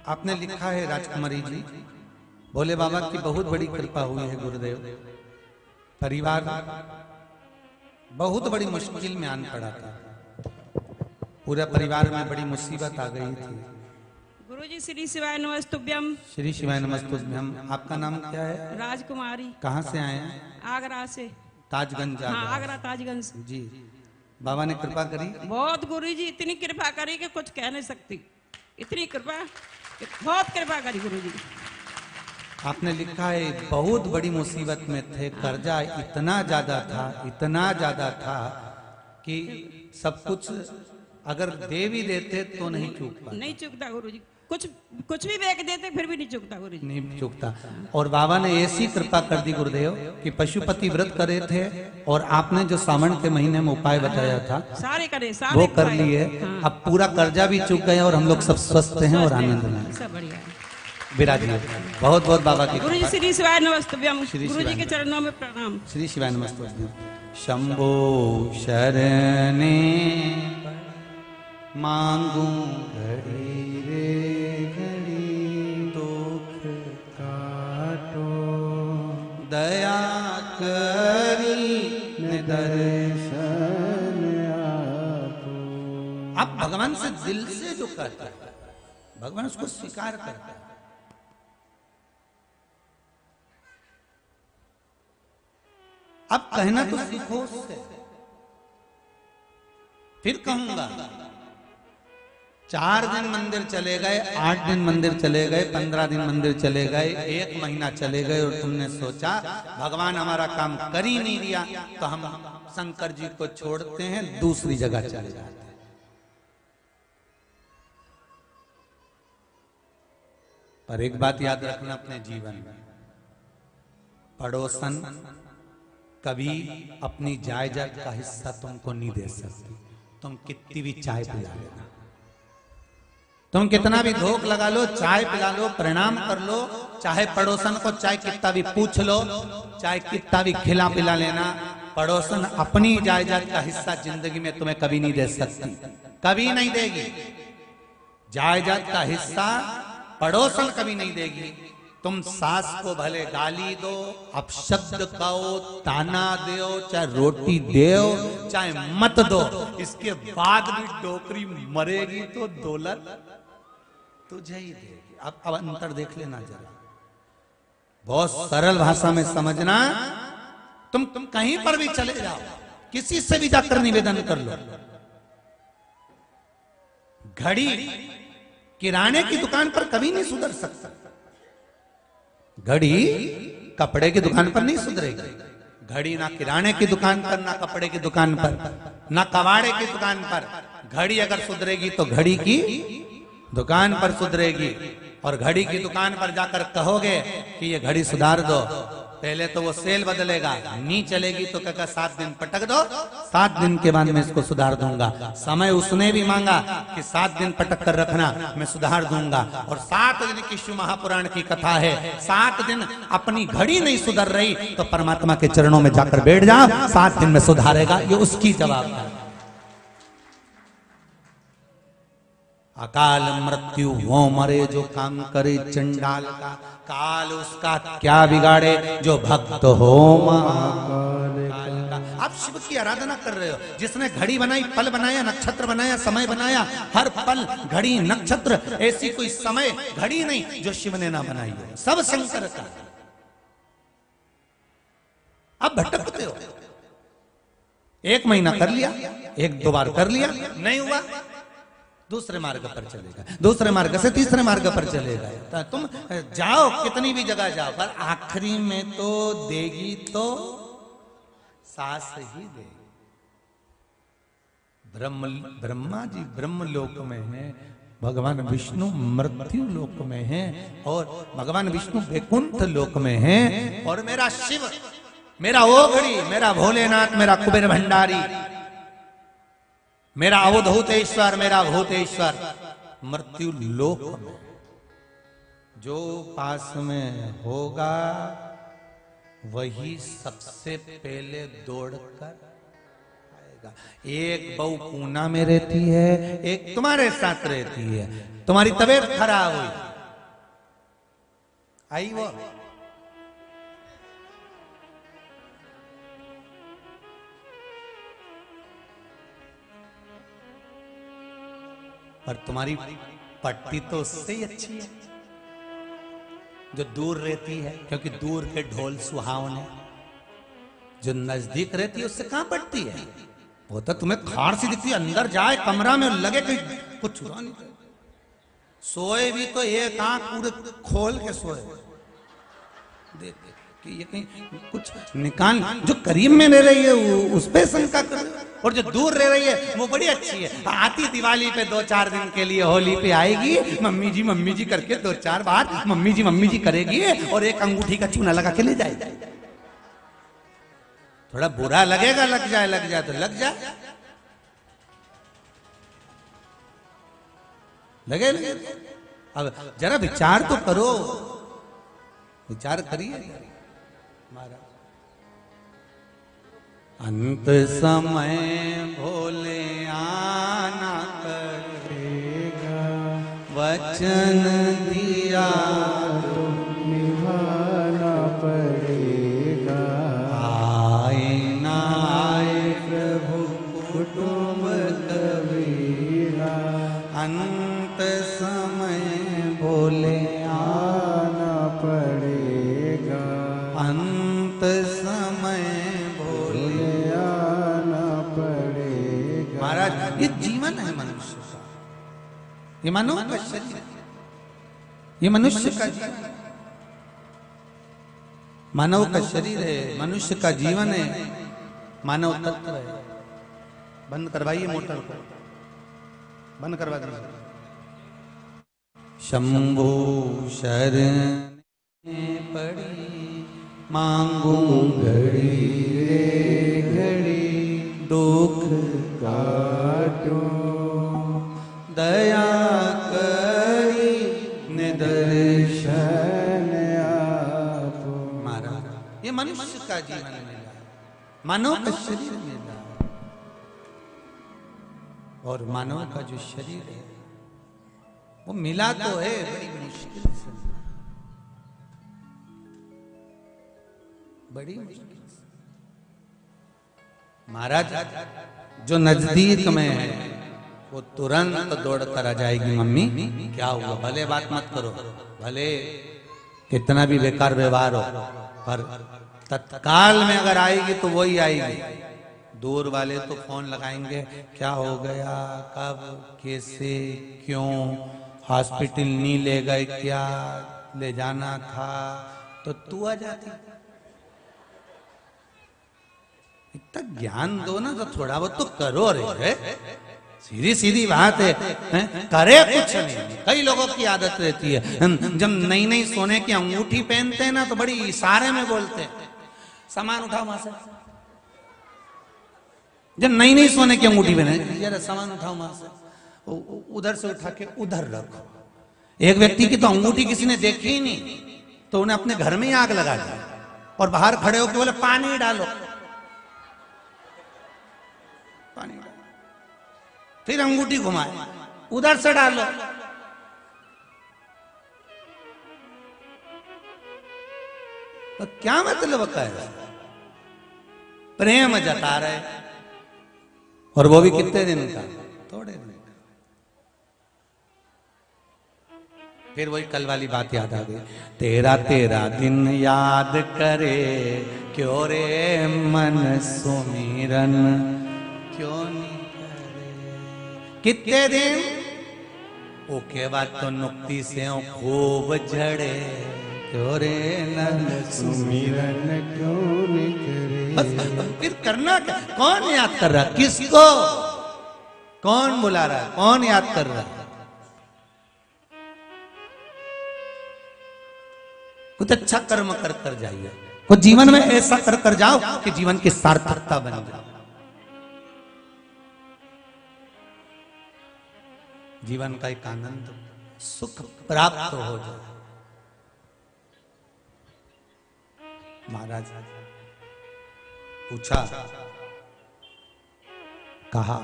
आपने लिखा है राजकुमारी जी, भोले बाबा की बहुत बड़ी कृपा हुई है गुरुदेव। परिवार बहुत बड़ी मुश्किल में आन पड़ा था, पूरा परिवार में बड़ी मुसीबत आ गई थी। गुरुजी श्री शिवाय नमस्तुभ्यम। श्री शिवाय नमस्तुभ्यम। आपका नाम क्या है? राजकुमारी। कहाँ से आए हैं? आगरा से। ताजगंज। हाँ, आगरा ताजगंज से। जी, बाबा ने कृपा करी बहुत, गुरुजी इतनी कृपा करी कि कुछ कह नहीं सकती। इतनी कृपा, बहुत कृपा करी गुरुजी। आपने लिखा है बहुत बड़ी मुसीबत में थे, कर्जा इतना ज्यादा था कि सब कुछ अगर दे भी देते तो नहीं चूकता। नहीं चूकता गुरुजी, कुछ भी बेच देते फिर भी नहीं चूकता गुरुजी, नहीं चूकता। और बाबा ने ऐसी कृपा कर दी गुरुदेव कि पशुपति व्रत करे थे और आपने जो सावन के महीने में उपाय बताया था सारे करे, वो कर लिए। अब पूरा कर्जा भी चूक गया और हम लोग सब स्वस्थ हैं और आनंद में सब बढ़िया है। विराजिए। बहुत बहुत बाबा की गुरुजी श्री शिवाय नमस्तुभ्यम। श्री गुरुजी शिवाय के चरणों में प्रणाम। श्री शिवाय नमस्तुभ्यम। शंभो शरणे मांगू घड़ी रे घड़ी, दुख काटो दया करी दर्शन आपो। अब भगवान से दिल से जो करता है भगवान उसको स्वीकार करता है। अब कहना तो सीखो उससे। फिर कहूंगा 4 दिन मंदिर चले गए, 8 दिन मंदिर चले गए, 15 दिन मंदिर चले गए, 1 महीना चले गए और तुमने सोचा भगवान हमारा काम कर ही नहीं दिया तो हम शंकर जी को छोड़ते हैं, दूसरी जगह चले जाते हैं। पर एक बात याद रखना अपने जीवन में, पड़ोसन कभी अपनी जायदाद का हिस्सा तुमको नहीं दे सकती। तुम कितनी भी चाय पिला लेना, तुम कितना भी धोख लगा लो, चाय पिला लो, प्रणाम कर लो, चाहे पड़ोसन को चाहे कितना भी पूछ लो, चाहे कितना भी खिला पिला लेना, पड़ोसन अपनी जायदाद का हिस्सा जिंदगी में तुम्हें कभी नहीं दे सकती, कभी नहीं देगी। जायदाद का हिस्सा पड़ोसन कभी नहीं देगी। तुम सास को भले गाली दो, अपशब्द कहो, ताना दो, चाहे रोटी दो, चाहे मत दो, इसके बाद भी डोकरी मरेगी तो दौलत तुझे ही देगी। अब अंतर देख लेना जरा, बहुत सरल भाषा में समझना। तुम कहीं पर भी चले जाओ, किसी से भी जाकर निवेदन कर लो, घड़ी किराने की दुकान पर कभी नहीं सुधर सकता, घड़ी कपड़े की दुकान पर नहीं सुधरेगी। घड़ी ना किराने की दुकान पर, ना कपड़े की दुकान पर, ना कबाड़े की दुकान पर। घड़ी अगर सुधरेगी तो घड़ी की दुकान पर सुधरेगी। और घड़ी की दुकान पर जाकर कहोगे कि ये घड़ी सुधार दो, पहले तो वो सेल बदलेगा, नहीं चलेगी तो कहेगा 7 दिन पटक दो, 7 दिन के बाद मैं इसको सुधार दूंगा। समय उसने भी मांगा कि 7 दिन पटक कर रखना, मैं सुधार दूंगा। और 7 दिन की शिव महापुराण की कथा है, 7 दिन अपनी घड़ी नहीं सुधर रही तो परमात्मा के चरणों में जाकर बैठ जाओ, 7 दिन में सुधारेगा। ये उसकी जवाबदारी। अकाल मृत्यु वो मरे जो काम करे चंडाल का, काल उसका क्या बिगाड़े जो भक्त हो महाकाल का। आप शिव की आराधना कर रहे हो, जिसने घड़ी बनाई, पल बनाया, नक्षत्र बनाया, समय बनाया, हर पल घड़ी नक्षत्र, ऐसी कोई समय घड़ी नहीं जो शिव ने ना बनाई हो, सब शंकर का। आप भटकते हो, 1 महीना कर लिया, 1-2 बार कर लिया, नहीं हुआ, दूसरे मार्ग पर चलेगा, दूसरे मार्ग से तीसरे मार्ग पर चलेगा। तो तुम जाओ, कितनी भी जगह जाओ, पर आखिरी में तो देगी तो सास ही देगी। ब्रह्मा जी ब्रह्मलोक में है, भगवान विष्णु मृत्यु लोक में है, और भगवान विष्णु वैकुंठ लोक में है, और मेरा शिव, मेरा ओघड़ी, मेरा भोलेनाथ, मेरा कुबेर भंडारी, मेरा अवधूतेश्वर, मेरा भूतेश्वर मृत्यु लोक में। जो पास में होगा वही सबसे पहले दौड़कर आएगा। एक बहू पूना में रहती है, एक तुम्हारे साथ रहती है, तुम्हारी तबीयत खराब हुई, आई वो पर तुम्हारी पट्टी तो उससे ही अच्छी है जो दूर रहती है, क्योंकि दूर के ढोल सुहावने, जो नजदीक रहती है उससे कहां पड़ती है। वो तो तुम्हें खाड़ सी दिखती है, अंदर जाए कमरा में लगे कि कुछ छुरा नहीं। सोए भी तो एक आंख पूरे खोल के सोए, देख कि ये कहीं कुछ निकाल। जो करीब में रह रही है उस पे शंका कर, और जो दूर रह रही है वो बड़ी अच्छी है। आती दिवाली पे 2-4 दिन के लिए, होली पे आएगी, मम्मी जी करके 2-4 बार मम्मी जी करेगी और एक अंगूठी का चूना लगा के ले जाएगी। थोड़ा बुरा लगेगा, लग जाए तो लग जाए, लगे। अब जरा विचार तो करो, विचार करिए। अंत समय भोले आना पड़ेगा, वचन दिया तो निभाना पड़ेगा। आए ना आए प्रभु कुटुंब कबीरा, अंत समय भोले आना पड़ेगा, अंत समय भोले आना पड़ेगा। महाराज ये जीवन है मनुष्य का, ये मानव का शरीर, ये मनुष्य का जीवन, मानव का शरीर है, मनुष्य का जीवन है, मानव तत्व है। बंद करवाइए मोटर को, बंद करवा दीजिए। शंभु शरण पड़ी मांगू घड़ी रे घड़ी, दुख काटो दया करी निदर्शन आपो। महाराज ये मनुष्य का जीवन मिला, मानव का शरीर मिला, और मानव का जो शरीर है वो मिला तो है बड़ी मुश्किल से, बड़ी मुश्किल से। महाराज जो नजदीक में है वो तुरंत दौड़ कर आ जाएगी, मम्मी क्या हुआ, भले बात मत करो, भले कितना भी बेकार व्यवहार हो, पर तत्काल में अगर आएगी तो वही आएगी। दूर वाले तो फोन लगाएंगे, क्या हो गया, कब, कैसे, क्यों, हॉस्पिटल नहीं ले गए क्या, ले जाना था, तो तू आ जाती। इतना ज्ञान दो ना, तो थोड़ा बहुत तो करो रे, सीधी सीधी बात है, करे कुछ नहीं। कई लोगों की आदत रहती है, जब नई नई सोने की अंगूठी पहनते हैं ना तो बड़ी इशारे में बोलते हैं, सामान उठाओ वहां से। जब नई नई सोने की अंगूठी पहने, जरा सामान उठाओ वहां से, उधर से उठा के उधर रखो। एक व्यक्ति की तो अंगूठी किसी ने देखी ही नहीं, तो उन्हें अपने घर में ही आग लगा दी, और बाहर खड़े होकर बोले पानी डालो, पानी डालो, फिर अंगूठी घुमाए, उधर से डालो। तो क्या मतलब का है, प्रेम जता रहे, और वो भी कितने दिन का, थोड़े दिन का। फिर वही कल वाली बात याद आ गई, तेरा तेरा दिन याद करे, क्यों रे मन सुमिरन क्यों नहीं करे। कितने दिन, ओके बाद तो नुक्ति से खूब झड़े, क्यों रे नन सुमिरन क्यों नहीं करे। फिर करना क्या, कौन याद कर रहा, किसको, कौन बुला रहा, कौन याद कर रहा। कुछ अच्छा कर्म कर कर जाइए, कुछ जीवन में ऐसा कर कर जाओ कि जीवन की सार्थकता बन जाए, जीवन का एक आनंद सुख प्राप्त हो जाए। महाराज पूछा, कहा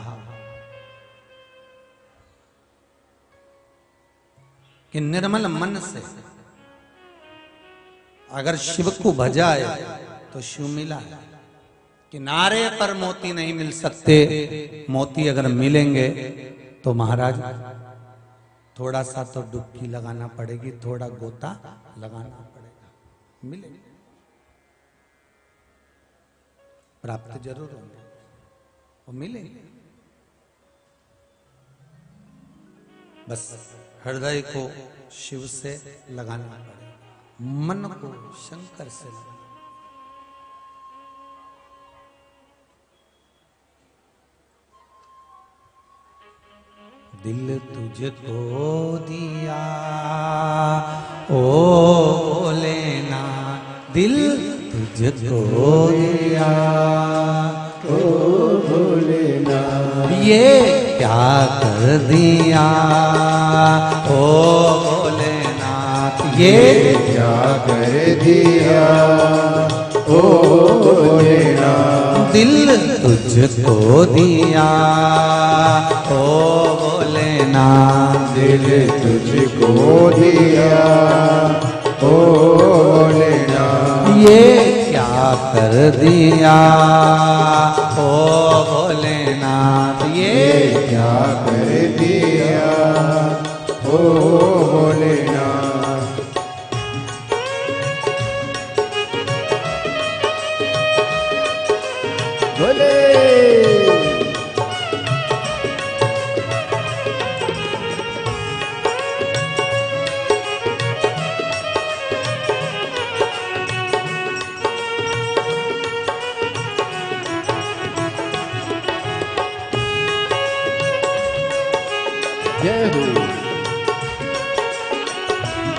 कि निर्मल मन से अगर शिव को भजाए तो शिव मिला। किनारे पर मोती नहीं मिल सकते, मोती अगर मिलेंगे तो महाराज थोड़ा सा तो डुबकी लगाना पड़ेगी, थोड़ा गोता लगाना पड़ेगा, मिलेंगे, प्राप्त जरूर होंगे, वो मिलेंगे। बस हृदय को शिव से लगाना पड़ेगा, मन को शंकर से लगाना। दिल तुझको दिया ओ लेना, दिल तुझको दिया ओ भोलेना, ये क्या कर दिया ओ भोलेनाथ, ये क्या कर दिया ओ भोलेना, दिल तुझको दिया ओ भोलेनाथ, दिल तुझको दिया ओ भोलेना, ये क्या कर दिया ओ भोलेनाथ, ये क्या कर दिया ओ भोलेना। बोले जय हो,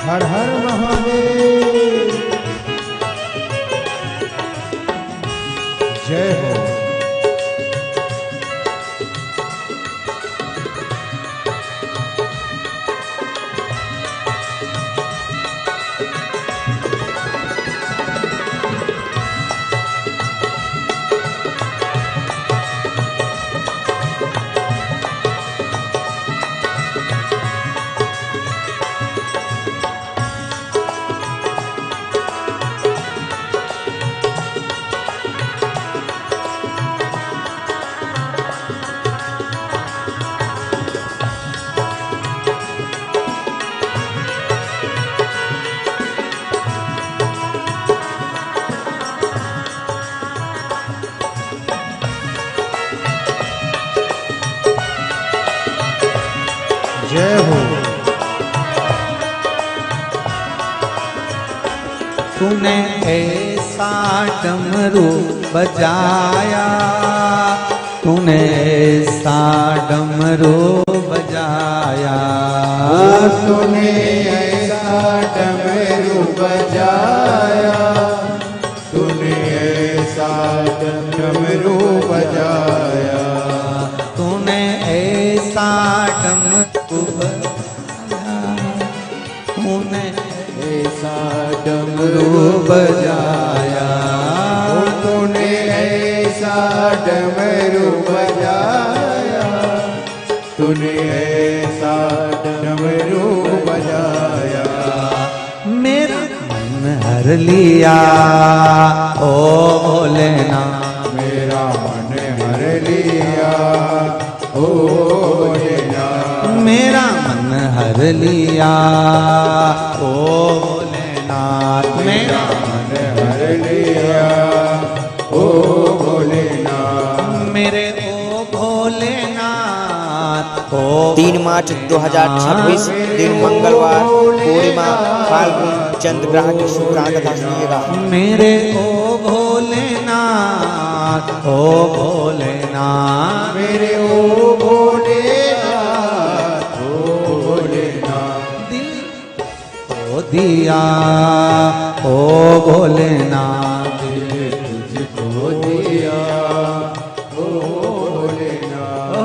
हर हर महादेव, जय हो। जय हो। तूने ऐसा डमरू बजाया, तूने ऐसा डमरू बजाया, तूने ऐसा डमरू बजाया, तूने ऐसा डमरू बजाया, तूने ऐसा डमरू बजाया, तूने ऐसा डमरू बजाया, तूने ऐसा डमरू बजाया, तूने ऐसा डमरू बजाया, मेरा मन हर लिया ओ भोलेनाथ, मेरा मन हर लिया ओ भोलेनाथ, मेरा मन हर लिया ओ भोलेनाथ, मेरा मन हर लिया ओ भोलेनाथ, मेरे ओ भोलेनाथ ओ 3 मार्च 2026 दिन मंगलवार, पूर्णिमा, फाल्गुन चंद्र ग्रह की शुक्रांत तथा सुनिएगा। मेरे ओ भोलेनाथ ओ भोलेनाथ, मेरे ओ भोलेनाथ ओ भोलेनाथ, दिल को दिया ओ भोलेनाथ, दिल तुझको दिया ओ भोलेनाथ,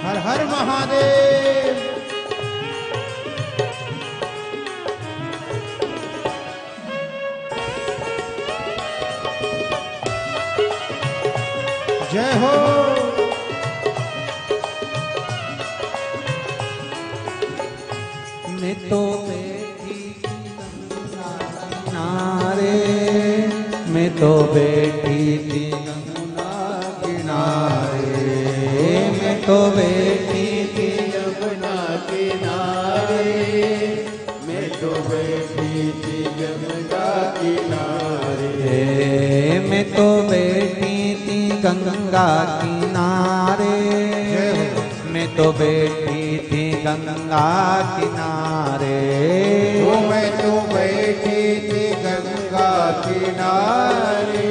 हर हर महादेव। जय हो। मैं तो बैठी गंगा किनारे, मैं तो बैठी थी गंगा किनारे, मैं तो बैठी थी यमुना किनारे, मैं तो बैठी थी यमुना किनारे, मैं तो बैठी थी गंगा किनारे, मैं तो बैठी थी गंगा किनारे, मैं तो बैठी थी गंगा किनारे,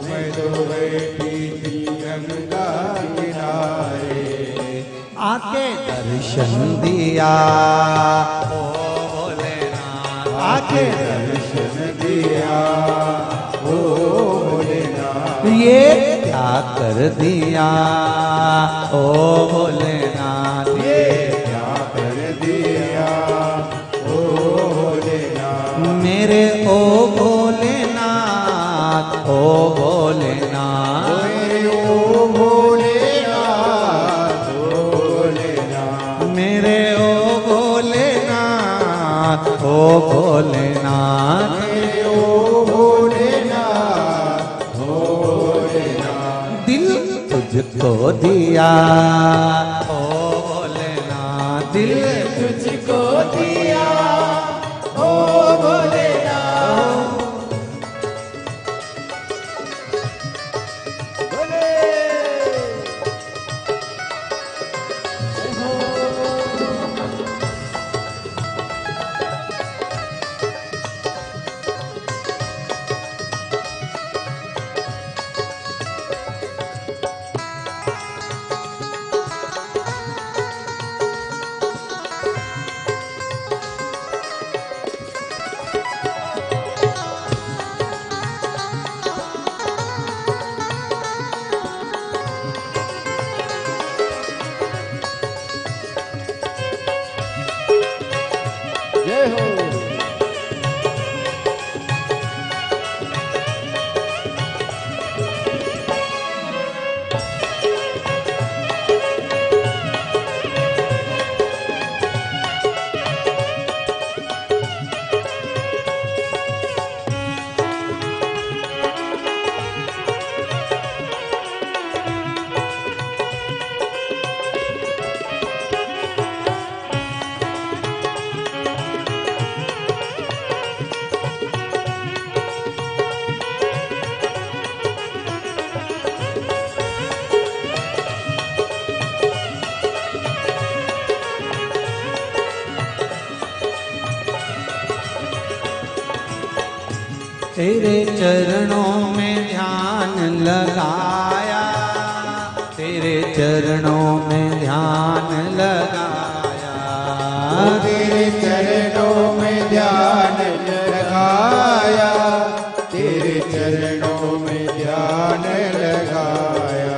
मैं तो बैठी थी गंगा किनारे, आके दर्शन दिया ओ भोलेनाथ, आके दर्शन दिया ओ भोलेनाथ, ये क्या कर दिया ओ भोलेनाथ, ये क्या कर दिया ओ भोलेनाथ, मेरे ओ भोलेनाथ, ओ भोलेनाथ, मेरे ओ भोलेनाथ, ओ भोलेनाथ, मेरे ओ भोलेनाथ, ओ भोलेनाथ, मेरे ओ भोलेनाथ, ओ भोलेनाथ, दिल तुझको दिया ओ भोलेनाथ, दिल तुझको दिया ओ भोलेनाथ। बोले जय हो। तेरे चरणों में ध्यान लगाया, तेरे चरणों में ध्यान लगाया, तेरे चरणों में ध्यान लगाया, तेरे चरणों में ध्यान लगाया,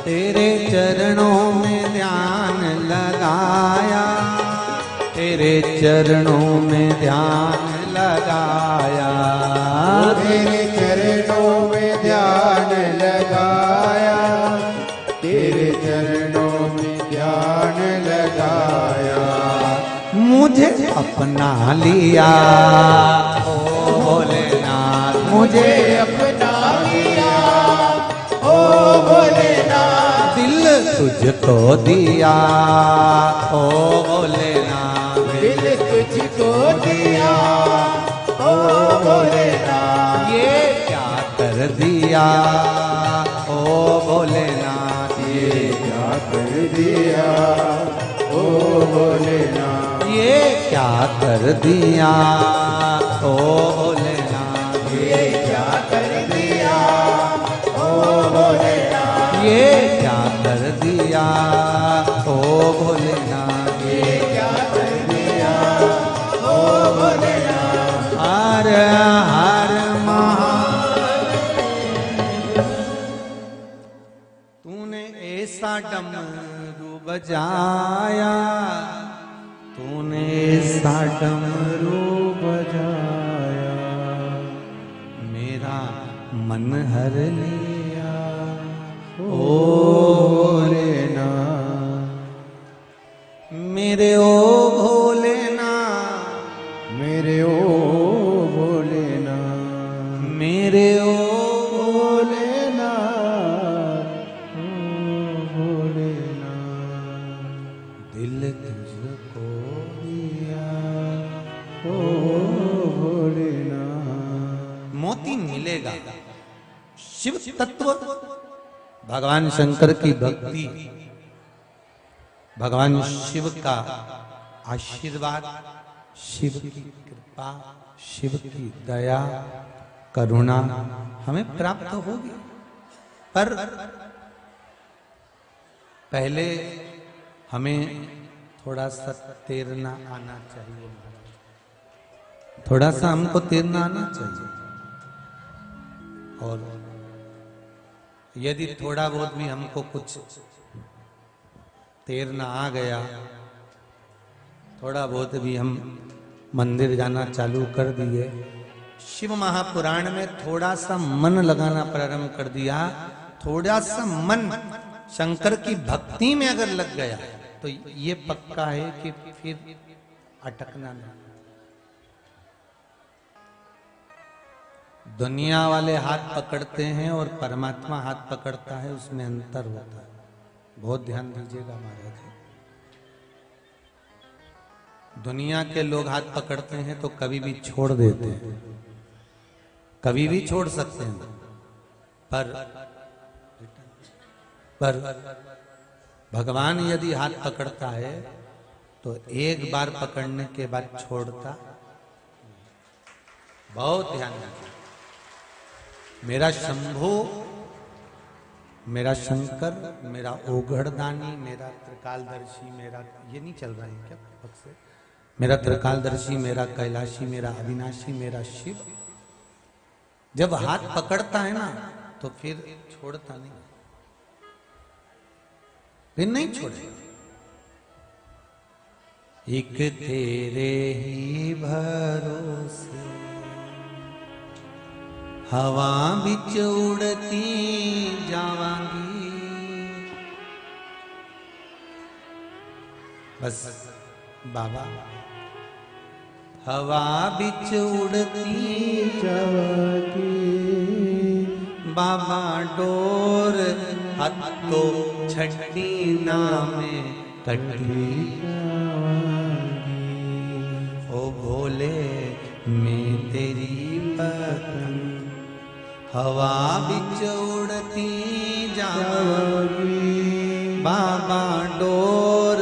तेरे चरणों में ध्यान लगाया, तेरे चरणों में ध्यान लगाया, तेरे चरणों में ध्यान लगाया, तेरे चरणों में ध्यान लगाया, मुझे अपना लिया ओ भोलेनाथ, मुझे अपना लिया ओ भोलेनाथ, दिल तुझको दिया ओ भोलेनाथ, दिल तुझको दिया ओ भोलेनाथ, ये क्या कर दिया ओ भोलेनाथ, ये क्या कर दिया ओ भोलेनाथ, ये क्या कर दिया ओ भोलेनाथ, ये क्या कर दिया ओ भोलेनाथ, ये क्या कर दिया ओ भोलेनाथ, ये क्या कर दिया ओ भोलेनाथ। हर हर महादेव। तूने ऐसा डमरू बजाया, तूने ऐसा डमरू बजाया, मेरा मन हर लिया। ओ भोलेनाथ, मेरे ओ भोलेनाथ, मेरे ओ भोलेनाथ, मेरे ओ भोलेनाथ, ओ भोलेनाथ, दिल तुझको दिया। ओ भोलेनाथ। मोती मिलेगा। शिव तत्व, भगवान शंकर की भक्ति, भगवान शिव का आशीर्वाद, शिव की कृपा, शिव की दया, करुणा हमें प्राप्त होगी। पर पहले हमें थोड़ा सा तैरना आना चाहिए, थोड़ा सा हमको तैरना आना चाहिए। और यदि थोड़ा बहुत भी हमको कुछ तैरना आ गया, थोड़ा बहुत भी हम मंदिर जाना चालू कर दिए, शिव महापुराण में थोड़ा सा मन लगाना प्रारंभ कर दिया, थोड़ा सा मन शंकर की भक्ति में अगर लग गया तो ये पक्का है कि फिर अटकना नहीं। दुनिया वाले हाथ पकड़ते हैं और परमात्मा हाथ पकड़ता है, उसमें अंतर होता है। बहुत ध्यान दीजिएगा महाराज। दुनिया के लोग हाथ पकड़ते हैं तो कभी भी छोड़ देते हैं, कभी भी छोड़ सकते हैं, पर भगवान यदि हाथ पकड़ता है तो एक बार पकड़ने के बाद छोड़ता। बहुत ध्यान रखिए। मेरा शंभो, मेरा शंकर, मेरा ओघड़दानी, मेरा त्रिकालदर्शी, मेरा ये नहीं चल रहा है क्या पक्ष से? मेरा त्रिकालदर्शी, मेरा कैलाशी, मेरा अविनाशी, मेरा शिव जब हाथ पकड़ता है ना तो फिर छोड़ता नहीं, फिर नहीं छोड़ेगा। एक तेरे ही भरोसे हवा बिच उड़ती जावांगी। बस बाबा, हवा बिच उड़ती जावांगी, बाबा डोर हत्तो छठी नामे कटी जावांगी, ओ भोले मैं तेरी पतंग हवा बिच उड़ती जावांगी, बाबा डोर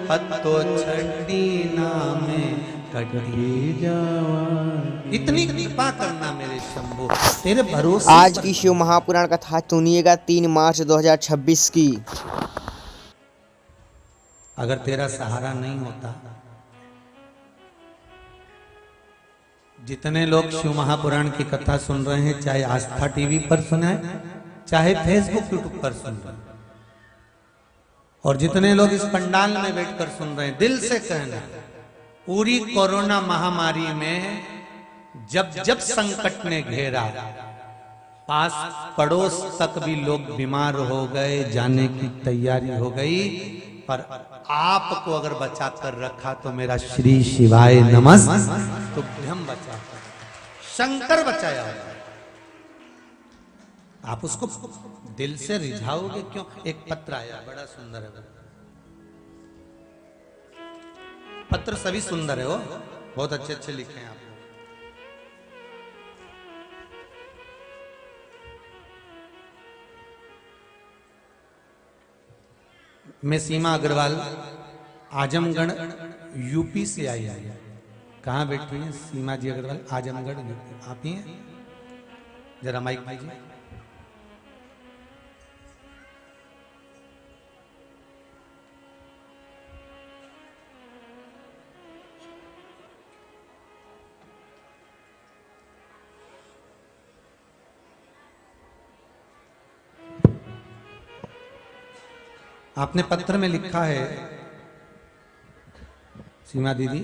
हत्तो छठी नामे कटी जावांगी। इतनी कृपा करना मेरे शंभू, तेरे भरोसे आज पर। की शिव महापुराण कथा सुनिएगा 3 मार्च 2026 की। अगर तेरा सहारा नहीं होता, जितने लोग शिव महापुराण की कथा सुन रहे हैं, चाहे आस्था टीवी पर सुने, चाहे फेसबुक यूट्यूब पर सुन रहे हैं, और जितने लोग इस पंडाल में बैठकर सुन रहे हैं, दिल से कहना, पूरी कोरोना महामारी में जब जब संकट ने घेरा, पास पड़ोस तक भी लोग बीमार हो गए, जाने की तैयारी हो गई, पर आपको अगर बचा कर रखा तो मेरा श्री शिवाय नमस्तुभ्यं बचा, शंकर बचाया होगा। आप उसको दिल से रिझाओगे क्यों? एक पत्र आया, बड़ा सुंदर है पत्र, सभी सुंदर है वो, बहुत अच्छे अच्छे लिखे हैं आप। मैं सीमा अग्रवाल, आजमगढ़ यूपी से आई है। कहाँ बैठी हैं सीमा जी अग्रवाल? आजमगढ़ यूपी। आप ही हैं? जरा माइक दीजिए। आपने पत्र में लिखा है, सीमा दीदी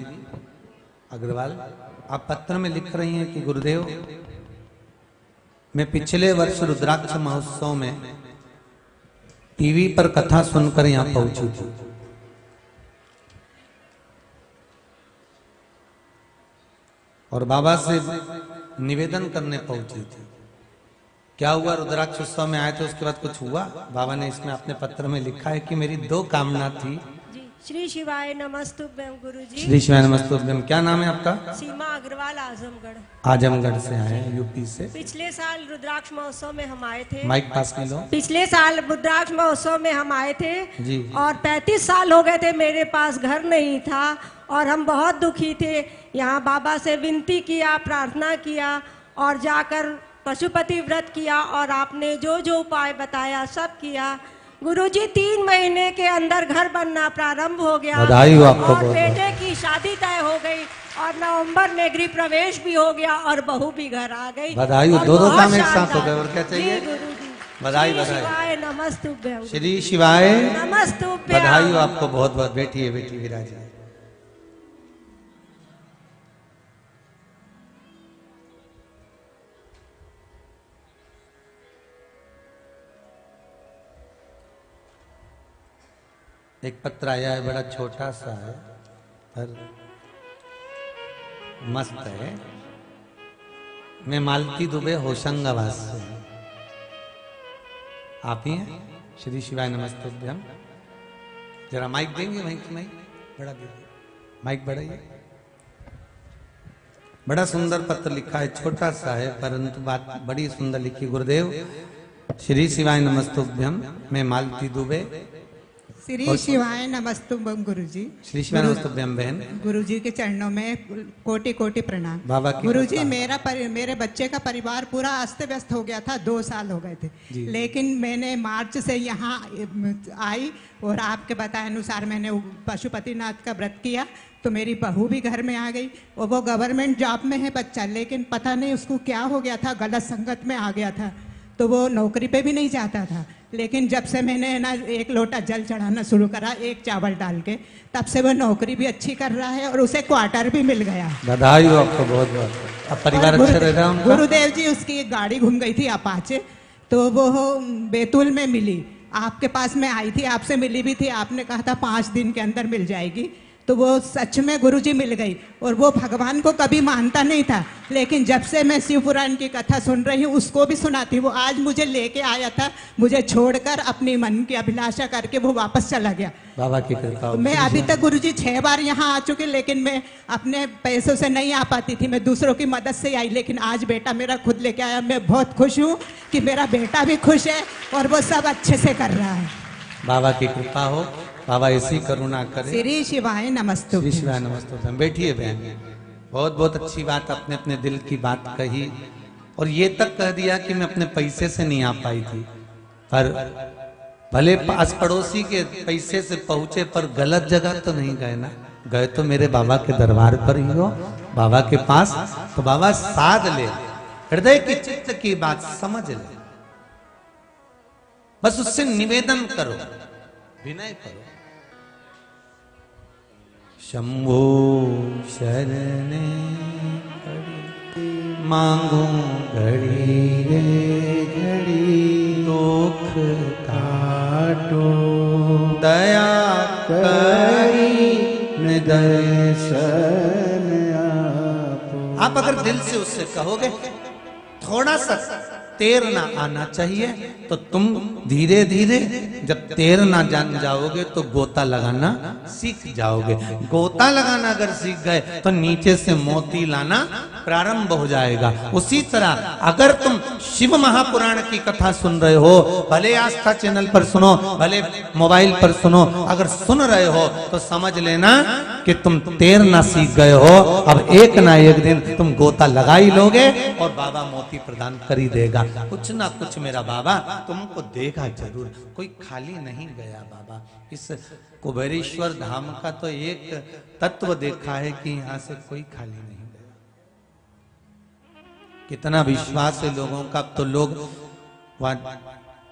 अग्रवाल, आप पत्र में लिख रही हैं कि गुरुदेव, मैं पिछले वर्ष रुद्राक्ष महोत्सव में टीवी पर कथा सुनकर यहां पहुंची थी। और बाबा से निवेदन करने पहुंची थी। क्या हुआ? रुद्राक्ष उत्सव में आए थे, उसके बाद कुछ हुआ? बाबा ने इसमें अपने पत्र में लिखा है कि मेरी 2 कामना थी। जी, श्री शिवाय नमस्तुभ्यम गुरुजी। श्री शिवाय नमस्तुभ्यम। क्या नाम है आपका? सीमा अग्रवाल, आजमगढ़। आजमगढ़ से आए हैं, यूपी से। पिछले साल रुद्राक्ष महोत्सव में हम आए थे। माइक पास कर लो। पिछले साल रुद्राक्ष महोत्सव में हम आए थे जी। और 35 साल हो गए थे, मेरे पास घर नहीं था और हम बहुत दुखी थे। यहाँ बाबा से विनती किया, प्रार्थना किया और जाकर पशुपति व्रत किया और आपने जो जो उपाय बताया सब किया। गुरुजी 3 महीने के अंदर घर बनना प्रारंभ हो गया। बधाई हो आपको और बहुत। बेटे की शादी तय हो गई और नवंबर में गृह प्रवेश भी हो गया और बहू भी घर आ गई। बधाई हो, और 2 बहुत काम एक साथ हो शानदार। गए। और क्या चाहिए? जी गुरुजी। बधाई श्री बधाई। शिवाय नमस्तुभ्यम। श्री शिवाय नमस्तुभ्यम। बधाई हो आपको बहुत बहुत। बैठिए बैठिए विराजिए। एक पत्र आया है, बड़ा छोटा सा है पर मस्त है। मैं मालती दुबे होशंगाबाद से हूं। आप ही हैं? श्री शिवाय नमस्तुभ्यम। जरा माइक देंगे? वहीं की माइक बड़ा दीजिए, माइक बढ़ाइए। बड़ा सुंदर पत्र लिखा है, छोटा सा है परंतु बात बड़ी सुंदर लिखी। गुरुदेव श्री शिवाय नमस्तुभ्यम, मैं मालती दुबे। श्री शिवाय नमस्तुभ्यम गुरुजी। श्री शिवाय नमस्तुभ्यम बहन। गुरुजी के चरणों में कोटि कोटि प्रणाम। बाबा की गुरुजी कृपा। मेरे बच्चे का परिवार पूरा अस्त व्यस्त हो गया था, 2 साल हो गए थे। जी। लेकिन मैंने मार्च से यहाँ आई और आपके बताए अनुसार मैंने पशुपतिनाथ का व्रत किया तो मेरी बहू भी घर में आ गई और वो गवर्नमेंट जॉब में है बच्चा, लेकिन पता नहीं उसको क्या हो गया था, गलत संगत में आ गया था तो वो नौकरी पे भी नहीं जाता था। लेकिन जब से मैंने ना 1 लोटा जल चढ़ाना शुरू करा, 1 चावल डाल के, तब से वो नौकरी भी अच्छी कर रहा है और उसे क्वार्टर भी मिल गया। बधाई हो आपको बहुत बहुत। अब परिवार अच्छा रह रहा है उनका? गुरुदेव जी, उसकी एक गाड़ी घूम गई थी अपाचे, तो वो बैतूल में मिली। आपके पास में आई थी, आपसे मिली भी थी, आपने कहा था 5 दिन के अंदर मिल जाएगी। तो वो सच में गुरुजी मिल गई और वो भगवान को कभी मानता नहीं था, लेकिन जब से मैं शिव पुराण की कथा सुन रही हूँ उसको भी सुनाती। वो आज मुझे लेके आया था, मुझे छोड़कर अपनी मन की अभिलाषा करके वो वापस चला गया। बाबा की कृपा। मैं अभी तक गुरुजी 6 बार यहाँ आ चुके, लेकिन मैं अपने पैसों से नहीं आ पाती थी, मैं दूसरों की मदद से आई। लेकिन आज बेटा मेरा खुद लेके आया। मैं बहुत खुश हूँ कि मेरा बेटा भी खुश है और वो सब अच्छे से कर रहा है। बाबा की कृपा हो, बाबा ऐसी करुणा करे। श्री शिवाय नमस्तुभ्यम। श्री शिवाय नमस्तुभ्यम। बैठिए बहन। बहुत बहुत अच्छी बात, अपने अपने दिल की बात कही और ये तक कह दिया कि मैं अपने पैसे से नहीं आ पाई थी, पर भले पास पड़ोसी के पैसे से पहुंचे पर गलत जगह तो नहीं गए ना, गए तो मेरे बाबा के दरबार पर ही हो, बाबा के पास। तो बाबा साध ले, हृदय की चित्त की बात समझ ले, बस उससे निवेदन करो, विनय करो। शंभो शरणे मांगू घड़ी रे घड़ी, दुख काटो दया करी दर्शन आप अगर दिल से उससे कहोगे, थोड़ा सा तैरना आना चाहिए तो तुम धीरे धीरे जब तैरना जान जाओगे तो गोता लगाना सीख जाओगे। गोता लगाना अगर सीख गए तो नीचे से मोती लाना प्रारंभ हो जाएगा। उसी तरह अगर तुम शिव महापुराण की कथा सुन रहे हो, भले आस्था चैनल पर सुनो, भले मोबाइल पर सुनो, अगर सुन रहे हो तो समझ लेना कि तुम तैरना सीख गए हो। अब एक ना एक दिन तुम गोता लगा ही लोगे और बाबा मोती प्रदान कर ही देगा। कुछ ना कुछ मेरा बाबा तुमको देगा जरूर, कोई खाली नहीं गया बाबा। इस कुबेरेश्वर धाम का तो एक तत्व देखा है कि यहाँ से कोई खाली नहीं गया। कितना विश्वास है लोगों का। तो लोग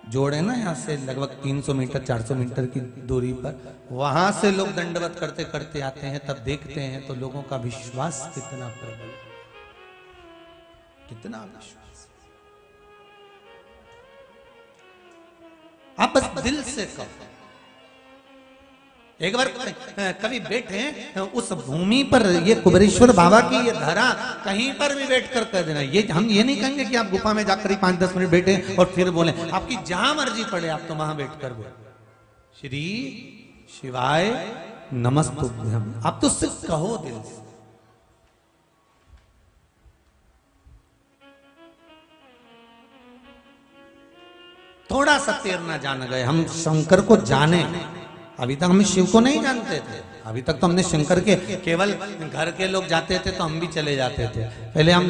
जोड़ है ना यहाँ से लगभग 300 मीटर 400 मीटर की दूरी पर, वहां से लोग दंडवत करते करते आते हैं, तब देखते हैं तो लोगों का विश्वास कितना प्रबल, कितना विश्वास। आप बस दिल से कहो। एक बार कभी बैठे उस भूमि पर, ये कुबेरेश्वर बाबा की ये धरा, कहीं पर भी बैठ कर कह देना। ये हम ये नहीं कहेंगे कि आप गुफा में जाकर ही 5-10 मिनट बैठे और फिर बोले, आपकी जहां मर्जी पड़े आप तो वहां बैठ कर बोले श्री शिवाय नमस्तुभ्यम, आप तो सिर्फ कहो दिल से। थोड़ा सा तैरना जान गए, हम शंकर को जाने। अभी तक हम शिव को नहीं जानते थे, अभी तक तो हमने शंकर के केवल घर के लोग जाते थे तो हम भी चले जाते थे। पहले हम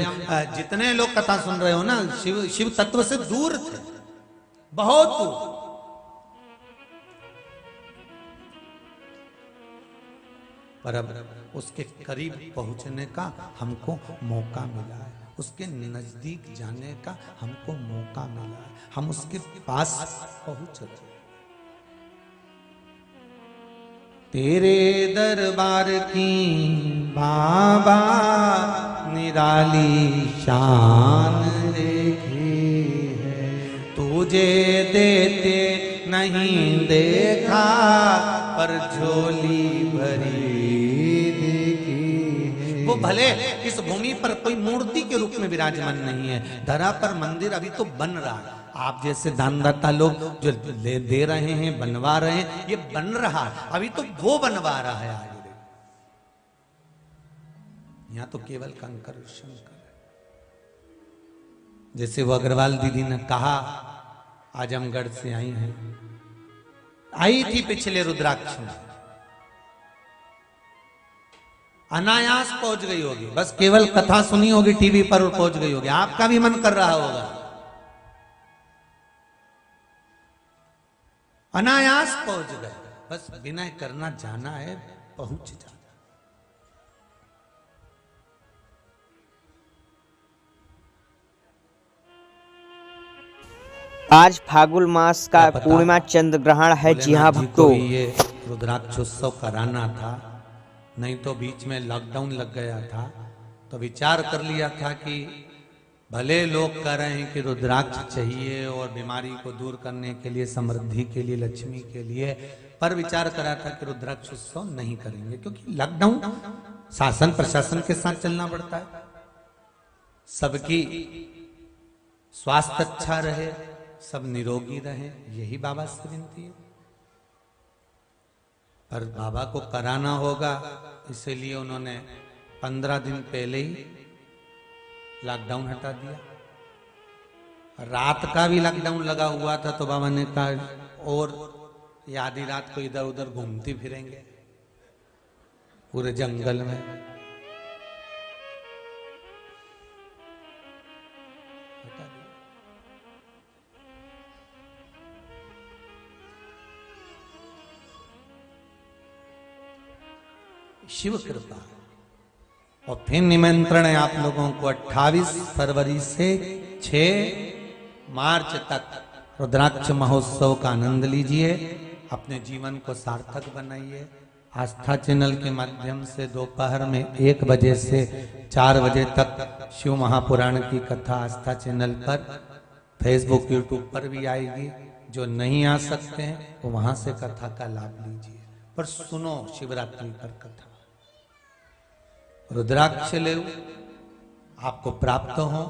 जितने लोग कथा सुन रहे हो ना, शिव तत्व से दूर थे, बहुत दूर। पर अब उसके करीब पहुंचने का हमको मौका मिला है, उसके नजदीक जाने का हमको मौका मिला है, हम उसके पास पहुंच रहे। तेरे दरबार की बाबा निराली शान देखी है, तुझे देते नहीं देखा पर झोली भरी देखी है। वो भले इस भूमि पर कोई मूर्ति के रूप में विराजमान नहीं है, धरा पर मंदिर अभी तो बन रहा है। आप जैसे दानदाता लोग जो दे रहे हैं, बनवा रहे हैं, ये बन रहा है, अभी तो वो बनवा रहा है आगे। यहाँ तो केवल कंकर शंकर है। जैसे वो अग्रवाल दीदी ने कहा, आजमगढ़ से आई हैं, आई थी पिछले रुद्राक्ष में, अनायास पहुंच गई होगी, बस केवल कथा सुनी होगी टीवी पर और पहुंच गई होगी। आपका भी मन कर रहा होगा, अनायास पहुंच गए, बस विनय करना जाना है, पहुंच जाना। आज फागुन मास का पूर्णिमा चंद्र ग्रहण है। जी हाँ भक्तों, ये रुद्राक्षोत्सव कराना था, नहीं तो बीच में लॉकडाउन लग गया था, तो विचार कर लिया था कि भले लोग कह रहे हैं कि रुद्राक्ष चाहिए और बीमारी को दूर करने के लिए, समृद्धि के लिए, लक्ष्मी के लिए, पर विचार करा था कि रुद्राक्ष उत्सव नहीं करेंगे, क्योंकि लॉकडाउन शासन प्रशासन के साथ चलना पड़ता है, सबकी स्वास्थ्य अच्छा रहे, सब निरोगी रहे, यही बाबा से विनती है। पर बाबा को कराना होगा, इसलिए उन्होंने 15 दिन पहले ही लॉकडाउन हटा दिया। रात का भी लॉकडाउन लगा हुआ था, तो बाबा ने कहा और ये आधी रात को इधर उधर घूमती फिरेंगे पूरे जंगल में। शिव कृपा। और फिर निमंत्रण है आप लोगों को 28 फरवरी से 6 मार्च तक रुद्राक्ष महोत्सव का आनंद लीजिए, अपने जीवन को सार्थक बनाइए। आस्था चैनल के माध्यम से दोपहर में 1 बजे से 4 बजे तक शिव महापुराण की कथा आस्था चैनल पर, फेसबुक यूट्यूब पर भी आएगी। जो नहीं आ सकते हैं वो वहां से कथा का लाभ लीजिए, पर सुनो शिवरात्रि पर कथा। रुद्राक्ष ले आपको प्राप्त हो।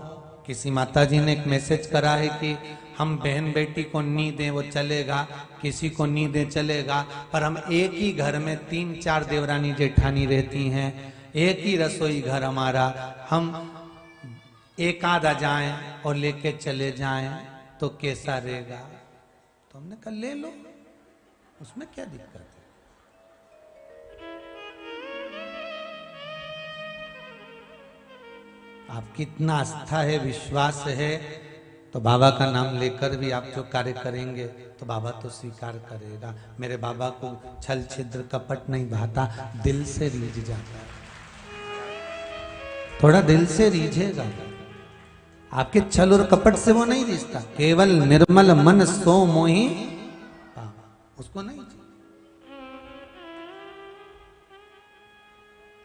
किसी माताजी ने एक मैसेज करा है कि हम बहन बेटी को नहीं दें वो चलेगा, किसी को नहीं दें चलेगा, पर हम एक ही घर में 3-4 देवरानी जेठानी रहती हैं, एक ही रसोई घर हमारा, हम एक आधा जाएं और लेके चले जाएं तो कैसा रहेगा? तो हमने कहा ले लो, उसमें क्या दिक्कत है। आपकी इतना आस्था है, विश्वास है, तो बाबा का नाम लेकर भी आप जो कार्य करेंगे तो बाबा तो स्वीकार करेगा। मेरे बाबा को छल छिद्र कपट नहीं भाता, दिल से रीझ जाता है, थोड़ा दिल से रीझेगा। आपके छल और कपट से वो नहीं रिश्ता, केवल निर्मल मन सो मोही उसको नहीं।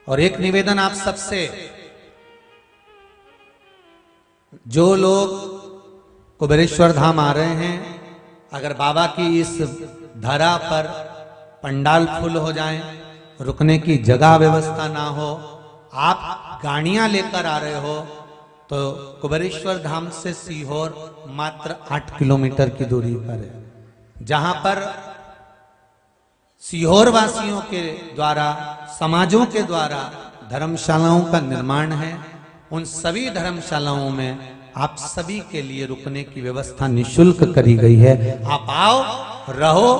और एक निवेदन आप सबसे, जो लोग कुबेरेश्वर धाम आ रहे हैं, अगर बाबा की इस धरा पर पंडाल फुल हो जाए, रुकने की जगह व्यवस्था ना हो, आप गाड़ियां लेकर आ रहे हो, तो कुबेरेश्वर धाम से सीहोर मात्र 8 किलोमीटर की दूरी पर है, जहां पर सीहोर वासियों के द्वारा, समाजों के द्वारा धर्मशालाओं का निर्माण है। उन सभी धर्मशालाओं में आप सभी के लिए रुकने की व्यवस्था निशुल्क करी गई है। आप आओ, रहो,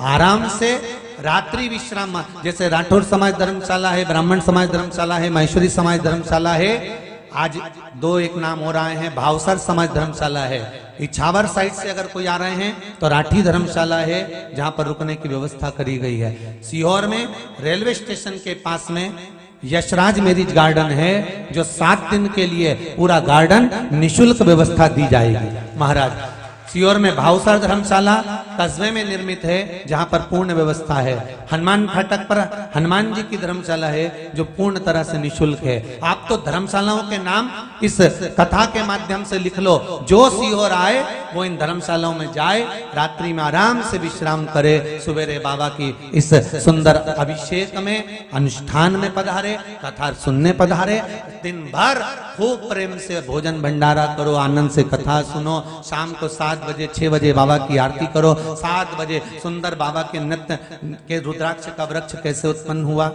आराम से रात्रि विश्राम, जैसे राठौर समाज धर्मशाला है, ब्राह्मण समाज धर्मशाला है, महेश्वरी समाज धर्मशाला है, आज 2 एक नाम हो रहे हैं, भावसर समाज धर्मशाला है। इछावर साइड से अगर कोई आ रहे हैं तो राठी धर्मशाला है, जहां पर रुकने की व्यवस्था करी गई है। सीहोर में रेलवे स्टेशन के पास में यशराज मैरिज गार्डन है, जो 7 दिन के लिए पूरा गार्डन निशुल्क व्यवस्था दी जाएगी। महाराज सीहोर में भावसर धर्मशाला कस्बे में निर्मित है, जहां पर पूर्ण व्यवस्था है। हनुमान फाटक पर हनुमान जी की धर्मशाला है, जो पूर्ण तरह से निशुल्क है। आप तो धर्मशालाओं के नाम इस कथा के माध्यम से लिख लो, जो सीहोर आए वो इन धर्मशालाओं में जाए, रात्रि में आराम से विश्राम करे, सवेरे बाबा की इस सुंदर अभिषेक में, अनुष्ठान में पधारे, कथा सुनने पधारे। दिन भर खूब प्रेम से भोजन भंडारा करो, आनंद से कथा सुनो। शाम को 7 बजे 6 बजे बाबा की आरती करो। 7 बजे सुंदर बाबा के नृत्य के रुद्राक्ष का वृक्ष कैसे उत्पन्न हुआ,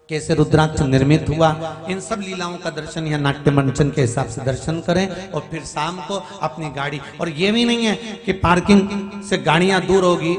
कैसे रुद्राक्ष निर्मित हुआ, इन सब लीलाओं का दर्शन या नाट्य मंचन के हिसाब से दर्शन करें। और फिर शाम को अपनी गाड़ी, और ये भी नहीं है कि पार्किंग से गाड़ियां दूर होगी,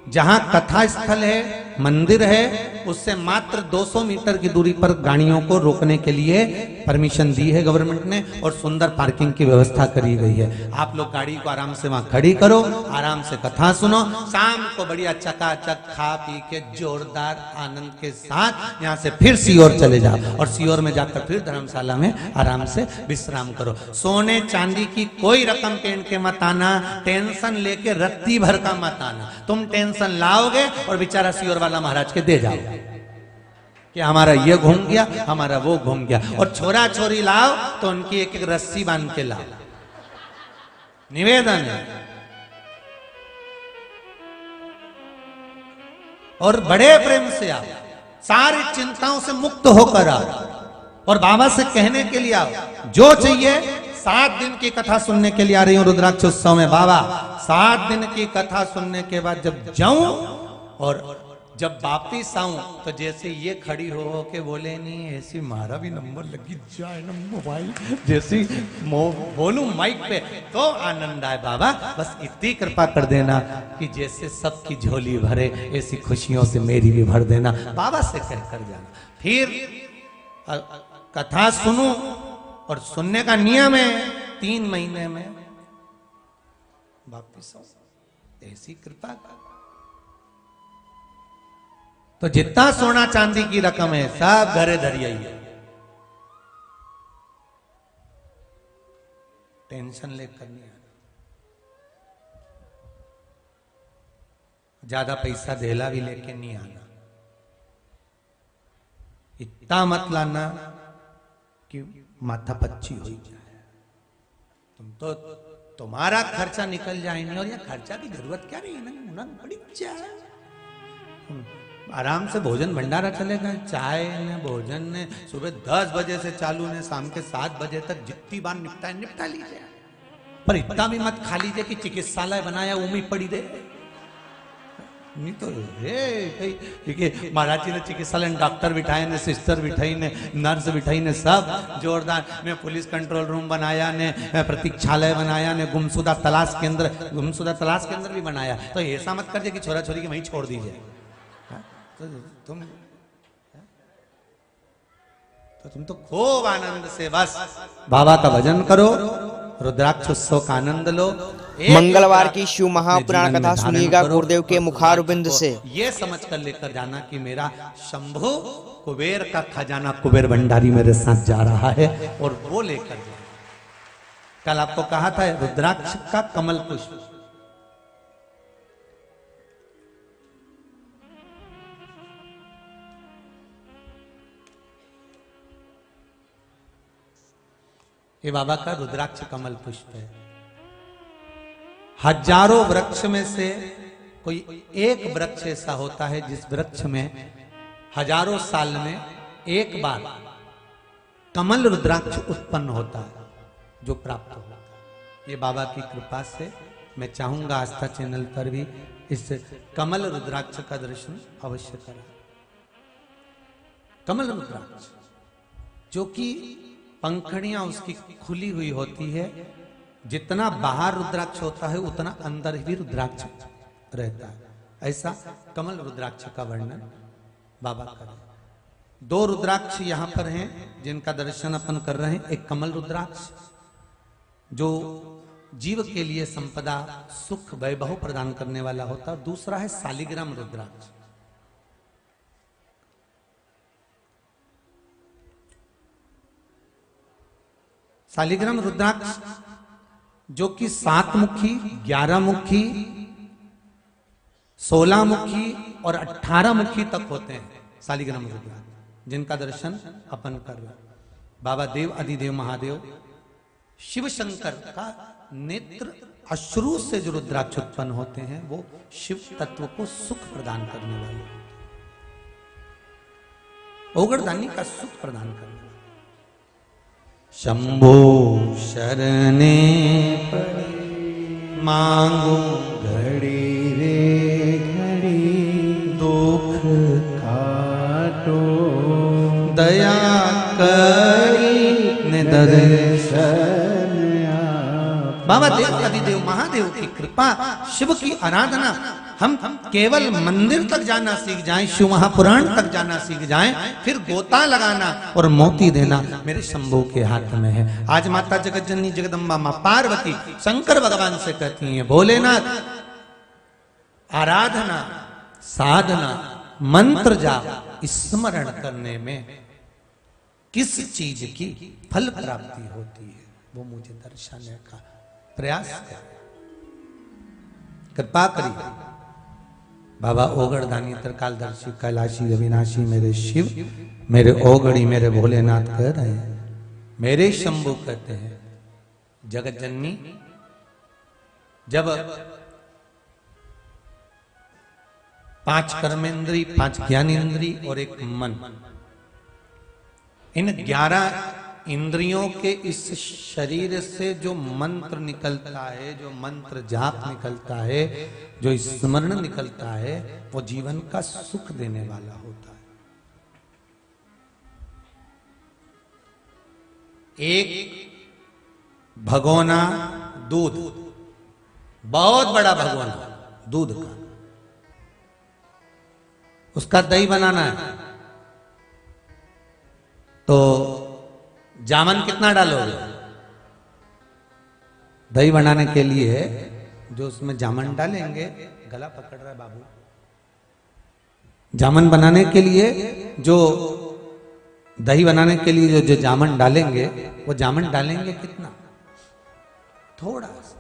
जहां कथा स्थल है, मंदिर है, उससे मात्र 200 मीटर की दूरी पर गाड़ियों को रोकने के लिए परमिशन दी है गवर्नमेंट ने, और सुंदर पार्किंग की व्यवस्था करी गई है। आप लोग गाड़ी को आराम से वहां खड़ी करो, आराम से कथा सुनो। शाम को बढ़िया चकाचक खा पी के जोरदार आनंद के साथ यहां से फिर सीहोर चले जाओ, और सीहोर में जाकर फिर धर्मशाला में आराम से विश्राम करो। सोने चांदी की कोई रकम पेन के मत आना, टेंशन लेके रत्ती भर का मत आना। तुम टेंशन लाओगे और बेचारा सीहोर वाला महाराज के दे जाओ कि हमारा ये घूम गया, हमारा वो घूम गया। और छोरा छोरी लाओ तो उनकी एक एक रस्सी बांध के लाओ, निवेदन है। और बड़े प्रेम से आओ, सारी चिंताओं से मुक्त होकर आओ, और बाबा से कहने के लिए आओ जो चाहिए। 7 दिन की कथा सुनने के लिए आ रही हूं रुद्राक्ष उत्सव में बाबा। 7 दिन की कथा सुनने के बाद जब जाऊं और जब वापिस आऊं, तो जैसे ये खड़ी हो के बोले, नहीं ऐसी मारा भी नंबर लगी जाए ना मोबाइल, जैसी बोलूं माइक पे तो आनंद आए। बाबा बस इतनी कृपा कर देना कि जैसे सबकी झोली भरे, ऐसी खुशियों से मेरी भी भर देना। बाबा से कहकर जाना। फिर कथा सुनूं, और सुनने का नियम है 3 महीने में वापिस आओ, ऐसी कृपा कर। तो जितना सोना चांदी की रकम है सब घरे धरिए, टेंशन लेकर नहीं आना। ज्यादा पैसा धेला भी लेके नहीं आना। इतना मत लाना कि माथा पच्ची हो जाए। तुम तो तुम्हारा खर्चा निकल जाए नहीं, और यह खर्चा की जरूरत क्या रही है, बड़ी जाए। आराम से भोजन भंडारा चलेगा, चाय ने भोजन ने सुबह 10 बजे से चालू ने शाम के 7 बजे तक जितनी बार निपटा लीजिए। पर इतना भी मत खा लीजिए कि चिकित्सालय बनाया उम्मीद पड़ी दे, नहीं तो क्योंकि महाराज जी ने चिकित्सालय डॉक्टर बिठाए ने, सिस्टर बिठाई ने, नर्स बिठाई ने, सब जोरदार ने। पुलिस कंट्रोल रूम बनाया ने, प्रतीक्षालय बनाया ने, गुमशुदा तलाश केंद्र भी बनाया। तो ऐसा मत कर कि छोरा छोरी के वहीं छोड़ दीजिए। तुम तो खूब आनंद से बस बाबा का भजन करो, रुद्राक्ष उत्सव का आनंद लो। मंगलवार की शिव महापुराण कथा सुनिएगा गुरुदेव के मुखारबिंद से। ये समझ कर लेकर जाना कि मेरा शंभु कुबेर का खजाना कुबेर भंडारी मेरे साथ जा रहा है, और वो लेकर जाना। कल आपको कहा था रुद्राक्ष का कमल पुष्प। ये बाबा का रुद्राक्ष कमल पुष्प है। हजारों वृक्ष में से कोई एक वृक्ष ऐसा होता है जिस वृक्ष में हजारों साल में एक बार कमल रुद्राक्ष उत्पन्न होता है, जो प्राप्त होता है। ये बाबा की कृपा से मैं चाहूंगा आस्था चैनल पर भी इस कमल रुद्राक्ष का दर्शन अवश्य करें। कमल रुद्राक्ष जो कि पंखड़ियां उसकी खुली हुई होती है, जितना बाहर रुद्राक्ष होता है उतना अंदर भी रुद्राक्ष रहता है। ऐसा कमल रुद्राक्ष का वर्णन बाबा करें। दो रुद्राक्ष यहां पर हैं जिनका दर्शन अपन कर रहे हैं। एक कमल रुद्राक्ष जो जीव के लिए संपदा सुख वैभव प्रदान करने वाला होता है, दूसरा है शालिग्राम रुद्राक्ष। शालिग्राम रुद्राक्ष जो कि 7 मुखी, 11 मुखी, 16 मुखी और 18 मुखी तक होते हैं शालिग्राम रुद्राक्ष, जिनका दर्शन अपन कर रहे हैं। बाबा देव अधिदेव महादेव शिव शंकर का नेत्र अश्रु से जो रुद्राक्ष उत्पन्न होते हैं वो शिव तत्व को सुख प्रदान करने वाले, ओगरदानी का सुख प्रदान करने वाले। शंभो शरणे पड़े मांगू घड़ी रे घड़ी दुख काटो दया करी दर्शन बाबा देव अधिदेव महादेव की कृपा, शिव की आराधना हम केवल मंदिर तक जाना सीख जाएं, शिव महापुराण तक जाना सीख जाएं, फिर गोता लगाना और मोती देना मेरे शंभू के हाथ में है। आज माता जगत जननी जगदम्बा मां पार्वती शंकर भगवान से कहती हैं, भोलेनाथ आराधना साधना मंत्र जाप स्मरण करने में किस चीज की फल प्राप्ति होती है, वो मुझे दर्शाने का प्रयास कर, कृपा करिए। बाबा ओगड़दानी त्रिकालदर्शी कैलाशी अविनाशी मेरे शिव, मेरे ओगड़ी मेरे भोलेनाथ कह रहे हैं, मेरे शंभू कहते हैं। जगत जननी जब 5 कर्मेंद्री, 5 ज्ञानेंद्री और एक मन, इन 11 इंद्रियों के इस शरीर से जो मंत्र निकलता है, जो मंत्र जाप निकलता है, जो स्मरण निकलता है, वो जीवन का सुख देने वाला होता है। एक भगोना दूध, बहुत बड़ा भगोना दूध का, उसका दही बनाना है तो जामन कितना डालोगे? दही बनाने के लिए जो उसमें जामन डालेंगे, गला पकड़ रहा है बाबू, जामन बनाने के लिए जो दही बनाने के लिए जो जामन डालेंगे, वो जामन डालेंगे कितना? थोड़ा सा।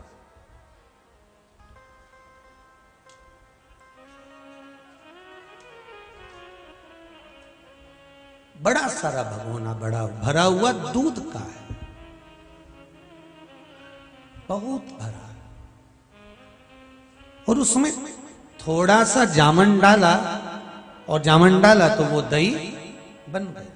बड़ा सारा भगोना बड़ा भरा हुआ दूध का है, बहुत भरा, और उसमें थोड़ा सा जामन डाला, और जामन डाला तो वो दही बन गया।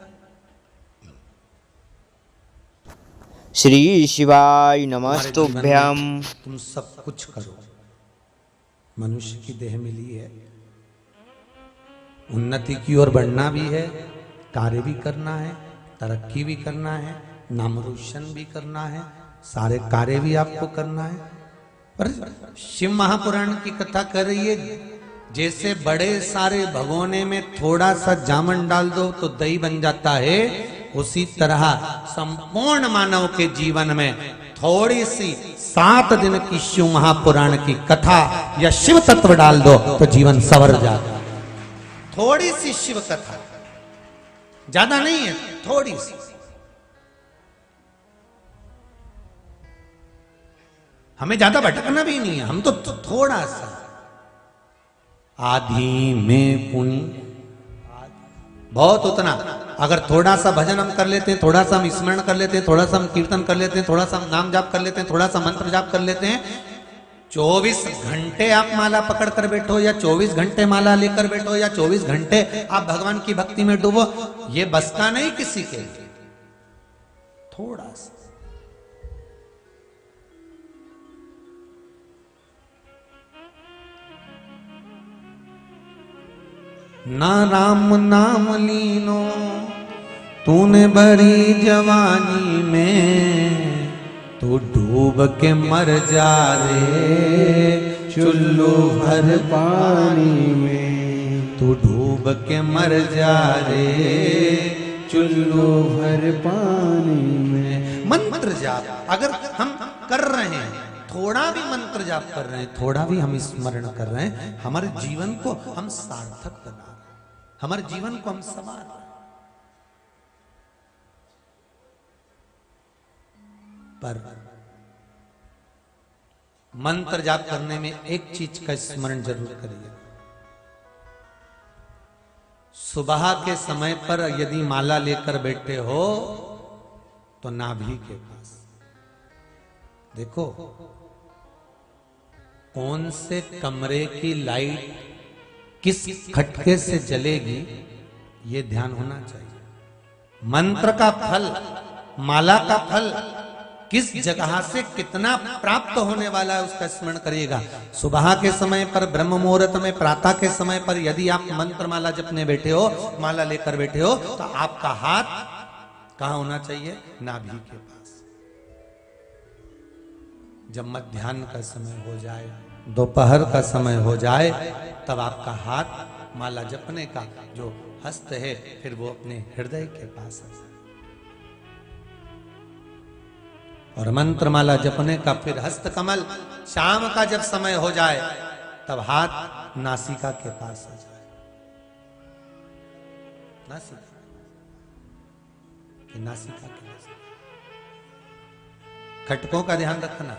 श्री शिवाय नमस्तुभ्यम। तुम सब कुछ करो, मनुष्य की देह मिली है, उन्नति की ओर बढ़ना भी है, कार्य भी करना है, तरक्की भी करना है, नाम रोशन भी करना है, सारे कार्य भी आपको करना है। पर शिव महापुराण की कथा कर रही है, जैसे बड़े सारे भगोने में थोड़ा सा जामन डाल दो तो दही बन जाता है, उसी तरह संपूर्ण मानव के जीवन में थोड़ी सी 7 दिन की शिव महापुराण की कथा या शिव तत्व डाल दो तो जीवन संवर जाता है। थोड़ी सी शिव कथा, ज्यादा नहीं है, थोड़ी सी। हमें ज्यादा भटकना भी नहीं है, हम तो थोड़ा सा आधी में पुण्य, बहुत उतना अगर थोड़ा सा भजन हम कर लेते हैं, थोड़ा सा हम स्मरण कर लेते हैं, थोड़ा सा हम कीर्तन कर लेते हैं, थोड़ा सा हम नाम जाप कर लेते हैं, थोड़ा सा मंत्र जाप कर लेते हैं, 24 घंटे आप माला पकड़ कर बैठो या 24 घंटे माला लेकर बैठो या 24 घंटे आप भगवान की भक्ति में डूबो, ये बस का नहीं किसी के लिए। थोड़ा सा ना राम नाम लीनो तूने बड़ी जवानी में, तू डूब के मर जा रे चुल्लू भर पानी में, तू डूब के मर जा रे चुल्लू भर पानी में। मंत्र जाप अगर हम कर रहे हैं, थोड़ा भी मंत्र जाप कर रहे हैं, थोड़ा भी हम स्मरण कर रहे हैं, हमारे जीवन को हम सार्थक बना रहे हैं, हमारे जीवन को हम संवार रहे हैं। पर मंत्र जाप करने में एक चीज का स्मरण जरूर करिए, सुबह के समय पर यदि माला लेकर बैठे हो तो नाभि के पास देखो कौन से कमरे की लाइट किस खटके से जलेगी, ये ध्यान होना चाहिए। मंत्र का फल, माला का फल किस जगह से कितना प्राप्त होने वाला है उसका स्मरण करिएगा। सुबह के समय पर, ब्रह्म मुहूर्त में, प्रातः के समय पर यदि आप मंत्र माला जपने बैठे हो, माला लेकर बैठे हो, तो आपका हाथ कहां होना चाहिए? नाभि के पास। जब मध्याह्न का समय हो जाए, दोपहर का समय हो जाए, तब आपका हाथ माला जपने का जो हस्त है फिर वो अपने हृदय के पास है, और मंत्र माला जपने का फिर हस्त कमल शाम का जब समय हो जाए तब हाथ नासिका के पास आ जाए। नासिका के पास। खटकों का ध्यान रखना,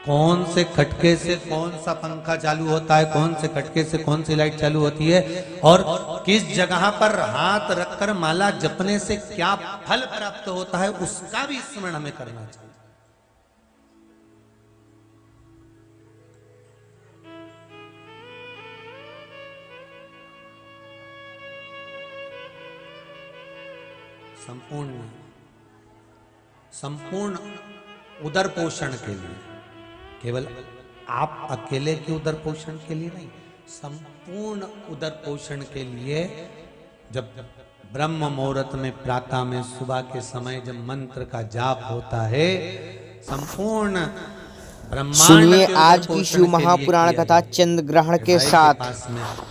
कौन से खटके से कौन सा पंखा चालू होता है, कौन से खटके से कौन सी लाइट चालू होती है, और किस जगह पर हाथ रखकर माला जपने से क्या फल प्राप्त होता है, उसका भी स्मरण हमें करना चाहिए। संपूर्ण उदर पोषण के लिए, केवल आप अकेले के उदर पोषण के लिए नहीं, संपूर्ण उदर पोषण के लिए जब ब्रह्म मुहूर्त में, प्रातः में, सुबह के समय जब मंत्र का जाप होता है, संपूर्ण सुनिए आज की शिव महापुराण कथा चंद्र ग्रहण के साथ।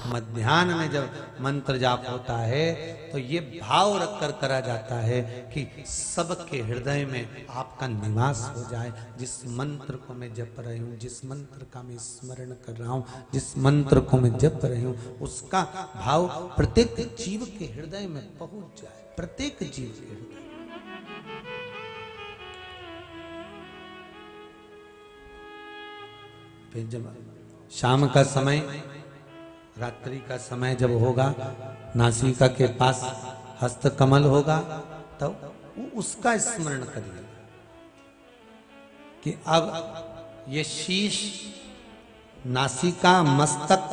मध्याह्न में जब मंत्र जाप होता है तो ये भाव रखकर करा जाता है कि सबके हृदय में आपका निवास हो जाए। जिस मंत्र को मैं जप रही हूँ, जिस मंत्र का मैं स्मरण कर रहा हूँ, जिस मंत्र को मैं जप रही हूँ, उसका भाव प्रत्येक जीव के हृदय में पहुंच जाए, प्रत्येक जीव के हृदय। फिर जब शाम का समय, रात्रि का समय जब होगा, नासिका के पास हस्त कमल होगा, तब उसका स्मरण करिए कि अब ये शीश, नासिका, मस्तक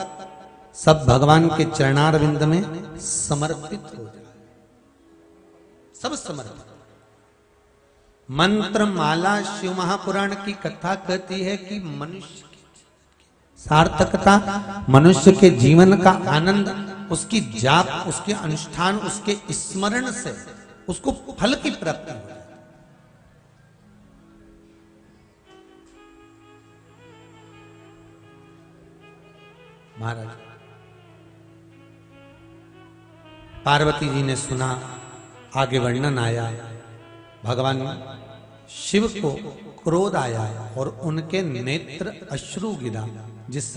सब भगवान के चरणारविंद में समर्पित हो जाए, सब समर्पित। मंत्र माला शिव महापुराण की कथा कहती है कि मनुष्य सार्थकता, मनुष्य के जीवन का आनंद उसकी जाप, उसके अनुष्ठान, उसके स्मरण से उसको फल की प्राप्ति हो जाती है। महाराज पार्वती जी ने सुना, आगे वर्णन आया, भगवान शिव को क्रोध आया और उनके नेत्र अश्रु गिरा। जिस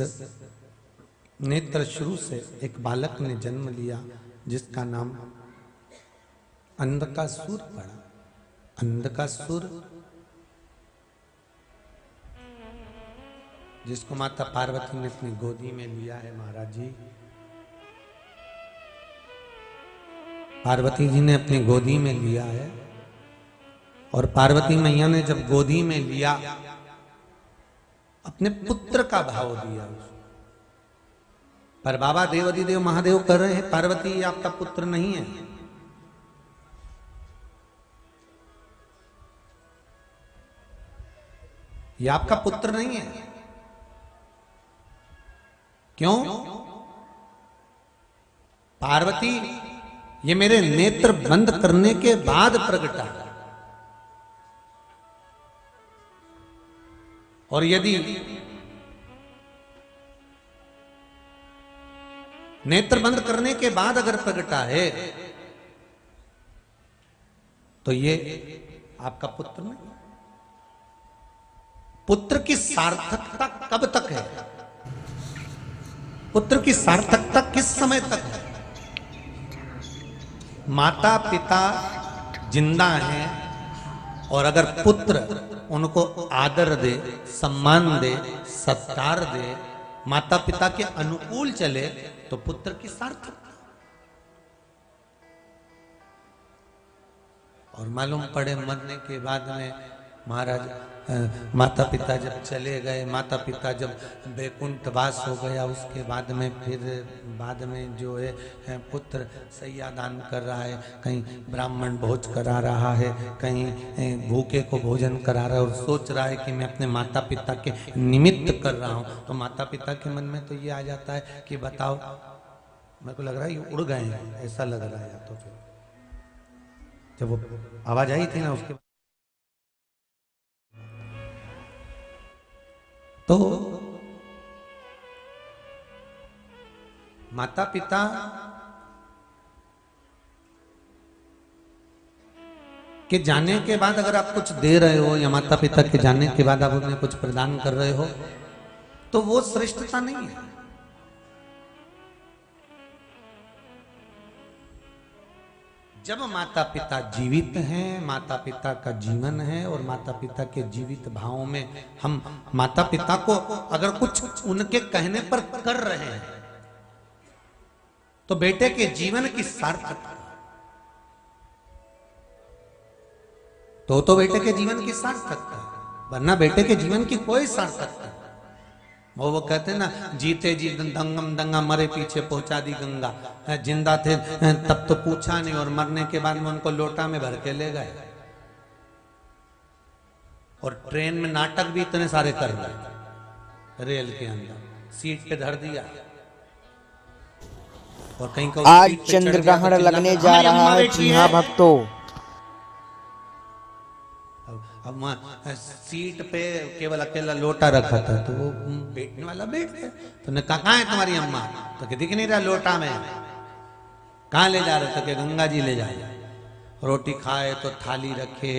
नेत्र अश्रु से एक बालक ने जन्म लिया जिसका नाम अंधकासुर पड़ा। अंधकासुर जिसको माता पार्वती ने अपनी गोदी में लिया है महाराज जी, पार्वती जी ने अपनी गोदी में लिया है। और पार्वती मैया ने जब गोदी में लिया, अपने पुत्र का भाव दिया उसको। पर बाबा देवाधिदेव महादेव कर रहे हैं, पार्वती ये आपका पुत्र नहीं है, ये आपका पुत्र नहीं है। क्यों? पार्वती ये मेरे नेत्र बंद करने के बाद प्रगटा, और यदि नेत्र बंद करने के बाद अगर प्रगटा है तो ये आपका पुत्र नहीं। पुत्र की सार्थकता कब तक है? पुत्र की सार्थकता किस समय तक है? माता पिता जिंदा हैं और अगर पुत्र उनको आदर दे, सम्मान दे, सत्कार दे, माता पिता के अनुकूल चले, तो पुत्र की सार्थकता। और मालूम पड़े मरने के बाद में महाराज माता पिता जब चले गए, माता पिता जब वैकुंठवास हो गया, उसके बाद में फिर बाद में जो है पुत्र सैया दान कर रहा है, कहीं ब्राह्मण भोज करा रहा है, कहीं भूखे को भोजन करा रहा है, और सोच रहा है कि मैं अपने माता पिता के निमित्त कर रहा हूँ। तो माता पिता के मन में तो ये आ जाता है कि बताओ, मेरे को लग रहा है ये उड़ गए हैं, ऐसा लग रहा है। तो फिर जब वो आवाज आई थी ना, उसके तो माता पिता के जाने के बाद अगर आप कुछ दे रहे हो, या माता पिता के जाने के बाद आप उन्हें कुछ प्रदान कर रहे हो, तो वो श्रेष्ठता नहीं है। जब माता पिता जीवित हैं, माता पिता का जीवन है, और माता पिता के जीवित भावों में हम माता पिता को अगर कुछ उनके कहने पर कर रहे हैं, तो बेटे के जीवन की सार्थकता, तो बेटे के जीवन की सार्थकता, वरना बेटे के जीवन की कोई सार्थकता। वो कहते ना, जीते जी दंगम दंगा, मरे पीछे पहुंचा दी गंगा। जिंदा थे तब तो पूछा नहीं, और मरने के बाद में उनको लोटा में भर के ले गए। और ट्रेन में नाटक भी इतने सारे कर रहे, रेल के अंदर सीट पे धर दिया, और कहीं का आज चंद्रग्रहण लगने जा रहा है। जी हाँ भक्तों, अब वहाँ सीट पे केवल अकेला लोटा रखा था, तो वो बैठने वाला बैठ गया। तो ने कहा, कहाँ है तुम्हारी अम्मा? तो कि दिख नहीं रहा लोटा में। कहाँ ले जा रहे थे? कि गंगा जी ले जाए। रोटी खाए तो थाली रखे,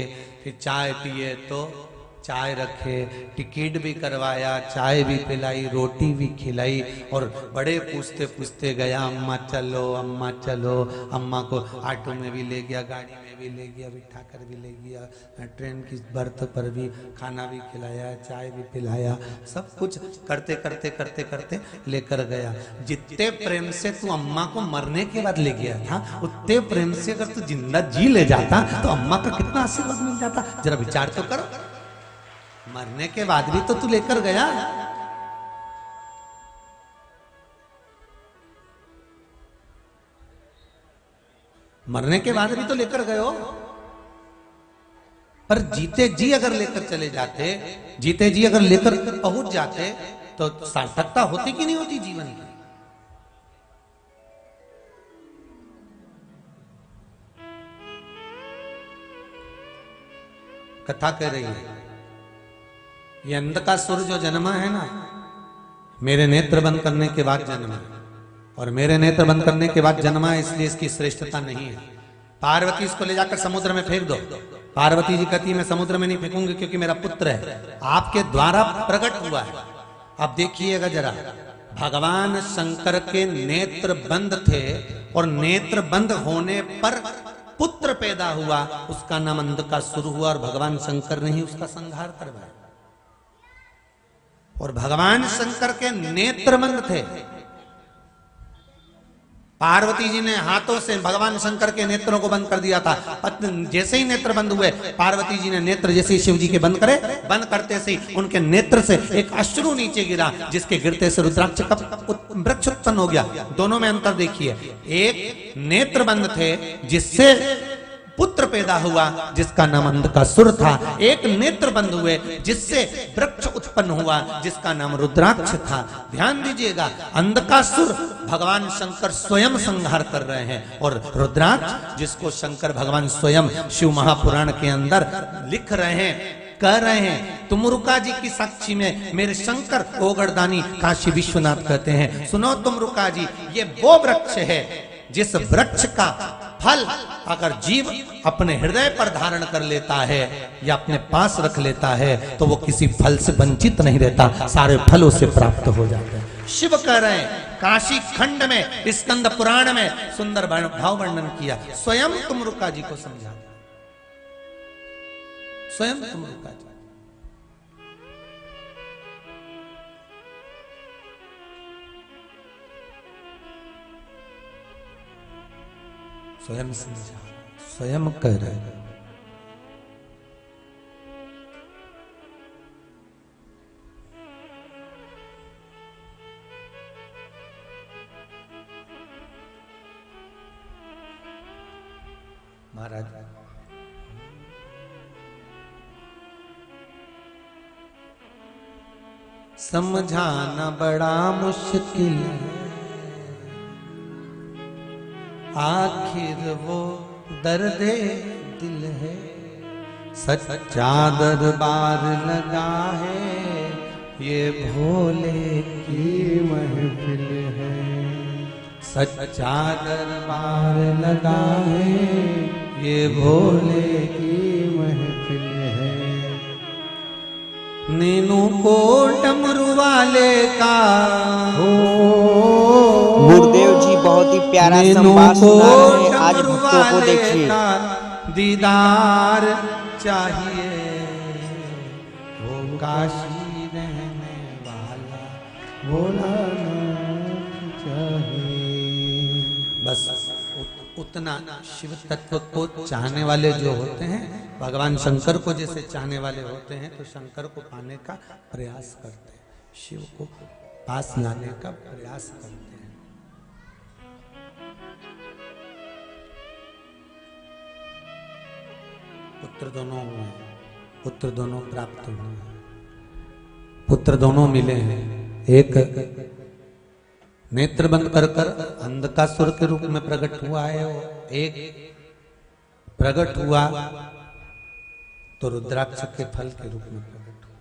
फिर चाय पिए तो चाय रखे, टिकट भी करवाया, चाय भी पिलाई, रोटी भी खिलाई, और बड़े पूछते पूछते गया, अम्मा चलो, अम्मा चलो। अम्मा को ऑटो में भी ले गया, गाड़ी में भी ले गया, बिठा कर भी ले गया, ट्रेन की बर्थ पर भी खाना भी खिलाया, चाय भी पिलाया, सब कुछ करते करते करते करते लेकर गया। जितने प्रेम से तू अम्मा को मरने के बाद ले गया था, उतने प्रेम से अगर तू जिंदा जी ले जाता तो अम्मा का कितना आशीर्वाद मिल जाता। जरा विचार तो करो, मरने के बाद भी तो तू लेकर गया। मरने के बाद भी तो लेकर गए हो, पर जीते जी अगर लेकर चले जाते, जीते जी अगर लेकर पहुंच जाते, तो सार्थकता होती कि नहीं होती जीवन की? कथा कह रही है, ये अंधकासुर जो जन्मा है ना, मेरे नेत्र बंद करने के बाद जन्मा, और मेरे नेत्र बंद करने के बाद जन्मा है, इसलिए इसकी श्रेष्ठता नहीं है। पार्वती इसको ले जाकर समुद्र में फेंक दो। पार्वती जी कहती, मैं समुद्र में नहीं फेंकूंगी क्योंकि मेरा पुत्र है, आपके द्वारा प्रकट हुआ है। अब देखिएगा जरा, भगवान शंकर के नेत्र बंद थे, और नेत्र बंद होने पर पुत्र पैदा हुआ, उसका नाम अंधकासुर हुआ, और भगवान शंकर ने ही उसका संहार करवाया। और भगवान शंकर के नेत्र बंद थे। पार्वती जी ने हाथों से भगवान शंकर के नेत्रों को बंद कर दिया था। जैसे ही नेत्र बंद हुए, पार्वती जी ने नेत्र जैसे ही शिव जी के बंद करे, बंद करते से ही उनके नेत्र से एक अश्रु नीचे गिरा, जिसके गिरते से रुद्राक्ष का वृक्ष उत्पन्न हो गया। दोनों में अंतर देखिए, एक नेत्र बंद थे जिससे पुत्र पैदा हुआ जिसका नाम अंधकासुर था, एक नेत्र बंद हुए जिससे वृक्ष उत्पन्न हुआ जिसका नाम रुद्राक्ष था। ध्यान दीजिएगा, अंधकासुर भगवान शंकर स्वयं संहार कर रहे हैं, और रुद्राक्ष जिसको शंकर भगवान स्वयं शिव महापुराण के अंदर लिख रहे हैं, कह रहे हैं। तुमरुका जी की साक्षी में मेरे शंकर ओगरदानी काशी विश्वनाथ कहते हैं, सुनो तुमरुका जी, ये वो वृक्ष है जिस वृक्ष का फल अगर जीव अपने हृदय पर धारण कर लेता है या अपने पास रख लेता है तो वो किसी फल से वंचित नहीं रहता, सारे फलों से प्राप्त हो जाते हैं। शिव कह रहे हैं, काशी खंड में स्कंद पुराण में सुंदर भाव वर्णन किया, स्वयं तुमरुका जी को समझा, स्वयं तुमरुका जी। स्वयं समझा, स्वयं कह रहे हैं। महाराज समझाना बड़ा मुश्किल है, आखिर वो दर्दे दिल है, सच्चा दरबार लगा है, ये भोले की महफिल है, सच्चा दरबार लगा है, ये भोले की महफिल है। नीनू को डमरू वाले का गुरुदेव जी बहुत ही प्यारा संवाद सुना रहे हैं। आज भक्तों को देखिए, दीदार चाहिए, वो काशी रहने वाला भोला चाहिए। बस उतना शिव तत्व को चाहने वाले जो होते हैं, भगवान शंकर को जैसे चाहने वाले होते हैं, तो शंकर को पाने का प्रयास करते हैं, शिव को पास लाने का प्रयास करते हैं। पुत्र दोनों हुए, पुत्र दोनों प्राप्त हुए, पुत्र दोनों मिले हैं। एक नेत्र बंद कर कर अंधकासुर के रूप में प्रकट हुआ है, एक प्रकट हुआ तो रुद्राक्ष के फल के रूप में प्रकट हुआ।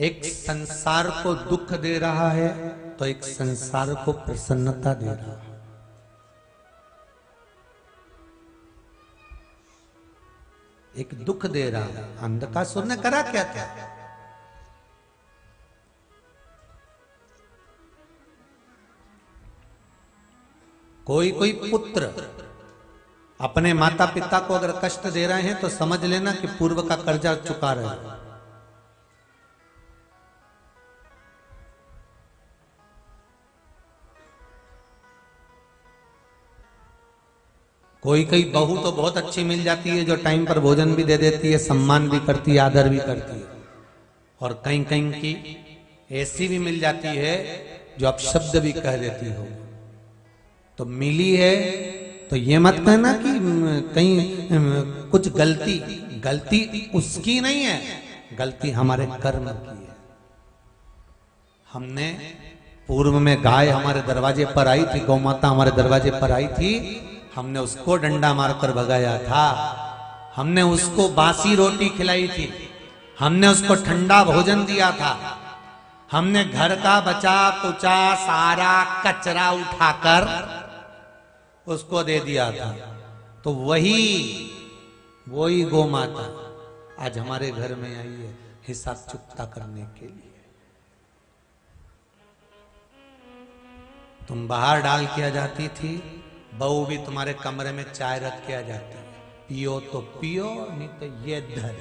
एक संसार को दुख दे रहा है तो एक संसार को प्रसन्नता दे रहा है। एक दुख दे रहा है। अंधकासुर ने करा क्या था? कोई कोई पुत्र अपने माता पिता को अगर कष्ट दे रहे हैं तो समझ लेना कि पूर्व का कर्जा चुका रहे हैं। कोई कोई बहू तो बहुत अच्छी मिल जाती है जो टाइम पर भोजन भी दे देती है, सम्मान भी करती है, आदर भी करती है, और कहीं कहीं की ऐसी भी मिल जाती है जो अपशब्द भी कह देती हो। तो मिली है तो ये मत कहना कि कहीं कुछ गलती उसकी नहीं है, गलती हमारे कर्म की है। हमने पूर्व में गाय हमारे दरवाजे पर आई थी, गौ माता हमारे दरवाजे पर आई थी, हमने उसको डंडा मारकर भगाया था, हमने उसको बासी रोटी खिलाई थी, हमने उसको ठंडा भोजन दिया था, हमने घर का बचा कुचा सारा कचरा उठाकर उसको दे दिया था। तो वही गौ माता आज हमारे घर में आई है हिसाब चुकता करने के लिए। तुम बाहर डाल के आ जाती थी, बहू भी तुम्हारे कमरे में चाय रख के आ जाती है, पियो तो पियो, नहीं तो ये धर,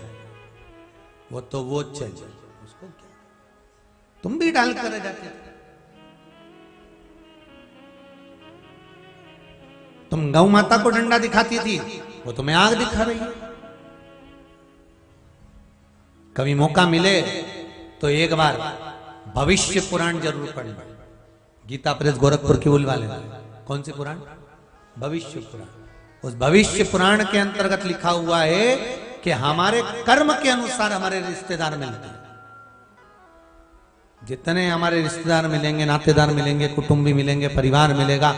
वो तो वो चल, उसको क्या। तुम भी डाल कर जाते थे। तुम गौ माता को डंडा दिखाती थी, वो तुम्हें आग दिखा रही है। कभी मौका मिले तो एक बार भविष्य पुराण जरूर पढ़ना। गीता प्रेस गोरखपुर की उल वाले, कौन से पुराण? भविष्य पुराण। उस भविष्य पुराण के अंतर्गत लिखा हुआ है कि हमारे कर्म के अनुसार हमारे रिश्तेदार मिलते हैं। जितने हमारे रिश्तेदार मिलेंगे, नातेदार मिलेंगे, कुटुंबी मिलेंगे, परिवार मिलेगा,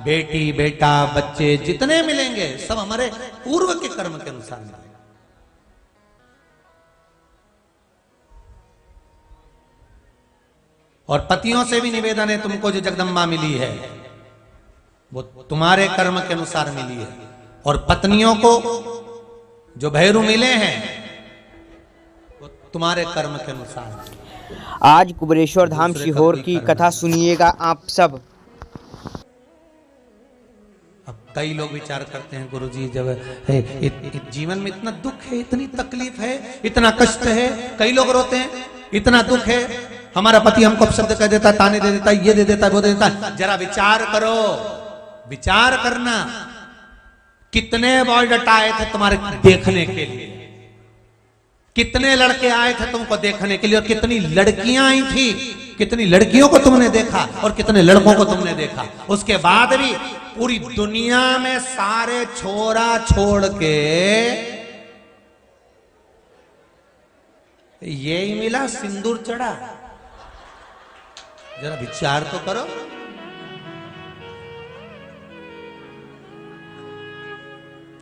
बेटी बेटा बच्चे जितने मिलेंगे सब हमारे पूर्व के कर्म के अनुसार मिलेंगे। और पतियों से भी निवेदन है, तुमको जो जगदम्बा मिली है वो तुम्हारे कर्म के अनुसार मिली है। और पत्नियों को जो भैरू मिले हैं वो तुम्हारे कर्म के अनुसार। आज कुबेरेश्वर धाम सीहोर की कथा सुनिएगा आप सब। अब कई लोग विचार करते हैं गुरुजी, जब जीवन में इतना दुख है, इतनी तकलीफ है, इतना कष्ट है, कई लोग रोते हैं, इतना दुख है, हमारा पति हमको अपशब्द कह देता है, ताने दे देता है, ये दे देता है, वो दे देता है। जरा विचार करो, विचार करना, कितने बायोडाटा आए थे तुम्हारे देखने के लिए, कितने लड़के आए थे तुमको देखने के लिए, और कितनी लड़कियां आई थी, कितनी लड़कियों को तुमने देखा और कितने लड़कों को तुमने देखा। उसके बाद भी पूरी दुनिया में सारे छोरा छोड़ के यही मिला, सिंदूर चढ़ा। जरा विचार तो करो।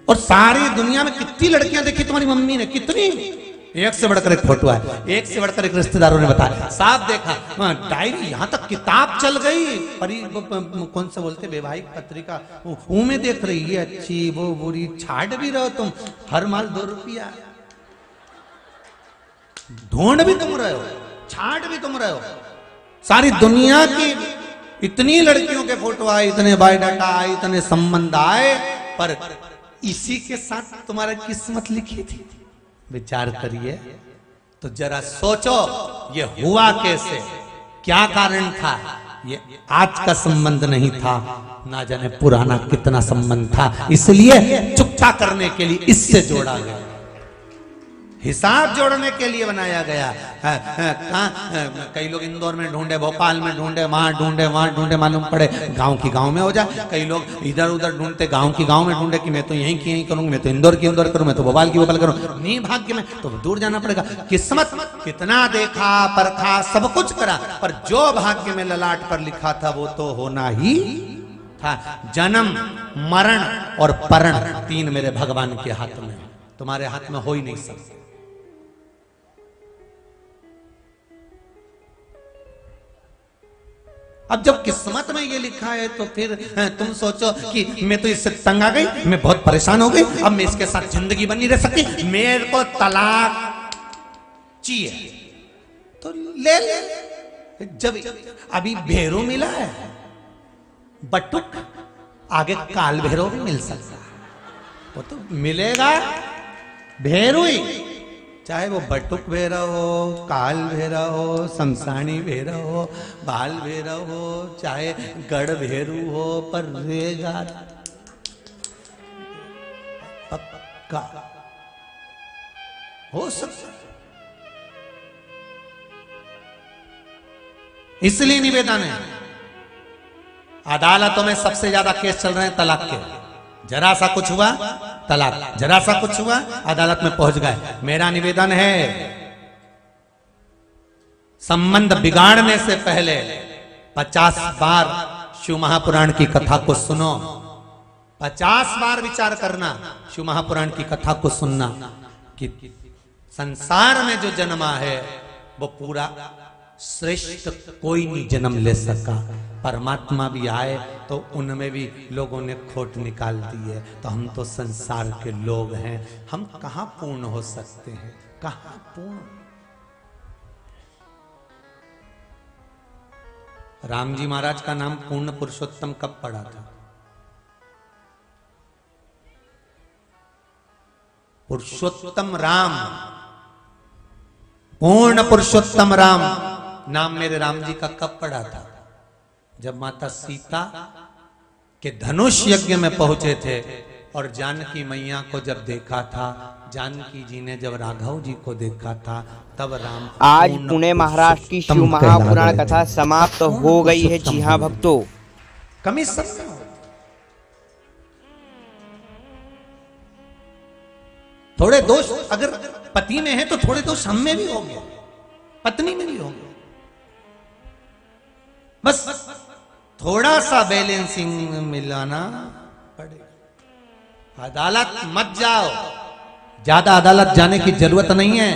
और सारी दुनिया में कितनी लड़कियां देखी तुम्हारी मम्मी ने, कितनी, एक से बढ़कर एक फोटो है, एक से बढ़कर एक रिश्तेदारों ने बताया, साफ देखा, डायरी, यहां तक किताब चल गई, कौन सा बोलते, वैवाहिक पत्रिका, में देख रही है, अच्छी वो बुरी, छाट भी रहो तुम, हर माल 2 रुपया, ढूंढ भी तुम रहे हो, छाट भी तुम रहे हो। सारी दुनिया की इतनी लड़कियों के फोटो आए, इतने बायोडाटा आए, इतने संबंध आए, पर इसी के साथ तुम्हारी किस्मत लिखी थी। विचार करिए तो जरा सोचो, ये हुआ कैसे, क्या कारण था। ये आज का संबंध नहीं था, ना जाने पुराना कितना संबंध था, इसलिए चुकता करने के लिए इससे जोड़ा गया, हिसाब जोड़ने के लिए बनाया गया। कई लोग इंदौर में ढूंढे, भोपाल में ढूंढे, वहां ढूंढे, मालूम पड़े गांव की गांव में हो जाए। कई लोग इधर उधर ढूंढते, गांव की गांव में ढूंढे कि मैं तो यहीं की यहीं करूंगा, मैं तो इंदौर की इंदौर करूं, मैं तो भोपाल की भोपाल करूं। नहीं भाग्य में तो दूर जाना पड़ेगा। किस्मत कितना देखा परखा, सब कुछ करा, पर जो भाग्य में ललाट पर लिखा था वो तो होना ही था। जन्म मरण और परण 3 मेरे भगवान के हाथ में, तुम्हारे हाथ में हो ही नहीं सकते। अब जब किस्मत में ये लिखा है तो फिर तुम सोचो कि मैं तो इससे तंग आ गई, मैं बहुत परेशान हो गई, अब मैं इसके साथ जिंदगी बनी रह सकती, मेरे को तलाक चाहिए तो ले ले। जब अभी भेरू मिला है, बटुक, आगे काल भैरव भी मिल सकता है, वो तो मिलेगा भेरू ही, चाहे वो बटुक भैरव हो, काल भैरव हो, शमशानी भैरव हो, बाल भैरव हो, चाहे गढ़ भैरू हो, पर रहेगा पक्का, हो सकता। इसलिए निवेदन है, अदालतों में सबसे ज्यादा केस चल रहे हैं तलाक के। जरा सा कुछ हुआ तलाक, जरा सा कुछ हुआ अदालत में पहुंच गए। मेरा निवेदन है, संबंध बिगाड़ने से पहले 50 बार शिव महापुराण की कथा को सुनो, 50 बार विचार करना, शिव महापुराण की कथा को सुनना कि संसार में जो जन्मा है वो पूरा श्रेष्ठ कोई नहीं जन्म ले सका। परमात्मा भी आए तो उनमें भी लोगों ने खोट निकाल दी है। तो हम तो संसार के लोग हैं, हम कहां पूर्ण हो सकते हैं, कहां पूर्ण। राम जी महाराज का नाम पूर्ण पुरुषोत्तम कब पड़ा था? पुरुषोत्तम राम, पूर्ण पुरुषोत्तम राम नाम मेरे राम जी का कब पड़ा था? जब माता सीता के धनुष यज्ञ में पहुंचे थे और जानकी मैया को जब देखा था, जानकी जी ने जब राघव जी को देखा था, तब राम आज पुणे महाराष्ट्र की शिव महापुराण कथा समाप्त हो गई है। जी हाँ भक्तों, कमी सब थोड़े दोष अगर पति में है तो थोड़े दोष हम में भी होंगे, पत्नी में भी होंगे। बस थोड़ा सा बैलेंसिंग मिलाना पड़ेगा। अदालत मत जाओ, ज्यादा अदालत जाने की जरूरत नहीं है,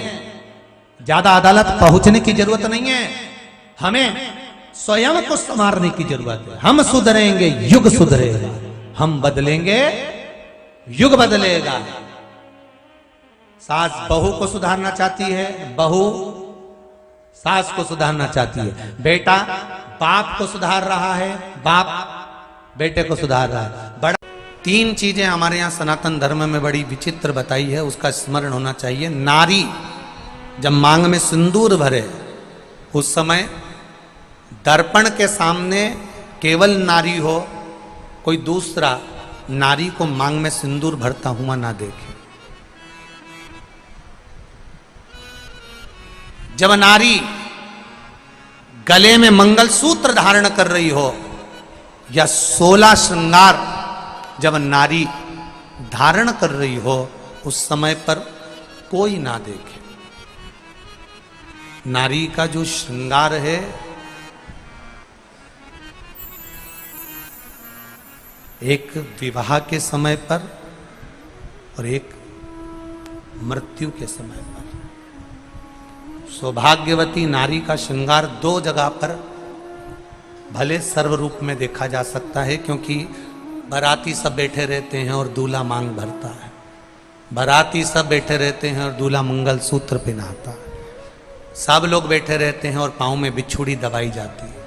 ज्यादा अदालत पहुंचने की जरूरत नहीं है। हमें स्वयं को संवारने की जरूरत है। हम सुधरेंगे, युग सुधरेगा। हम बदलेंगे, युग बदलेगा। सास बहू को सुधारना चाहती है, बहू सास को सुधारना चाहती है, बेटा बाप को सुधार रहा है, बाप बेटे को सुधार रहा है। बड़ा तीन चीजें हमारे यहाँ सनातन धर्म में बड़ी विचित्र बताई है, उसका स्मरण होना चाहिए। नारी जब मांग में सिंदूर भरे, उस समय दर्पण के सामने केवल नारी हो, कोई दूसरा नारी को मांग में सिंदूर भरता हुआ ना देखे। जब नारी गले में मंगलसूत्र धारण कर रही हो या 16 श्रृंगार जब नारी धारण कर रही हो, उस समय पर कोई ना देखे। नारी का जो श्रृंगार है, एक विवाह के समय पर और एक मृत्यु के समय पर। सौभाग्यवती नारी का श्रृंगार दो जगह पर भले सर्व रूप में देखा जा सकता है, क्योंकि बाराती सब बैठे रहते हैं और दूल्हा मांग भरता है, बाराती सब बैठे रहते हैं और दूल्हा मंगलसूत्र पहनाता है, सब लोग बैठे रहते हैं और पांव में बिछुड़ी दबाई जाती है,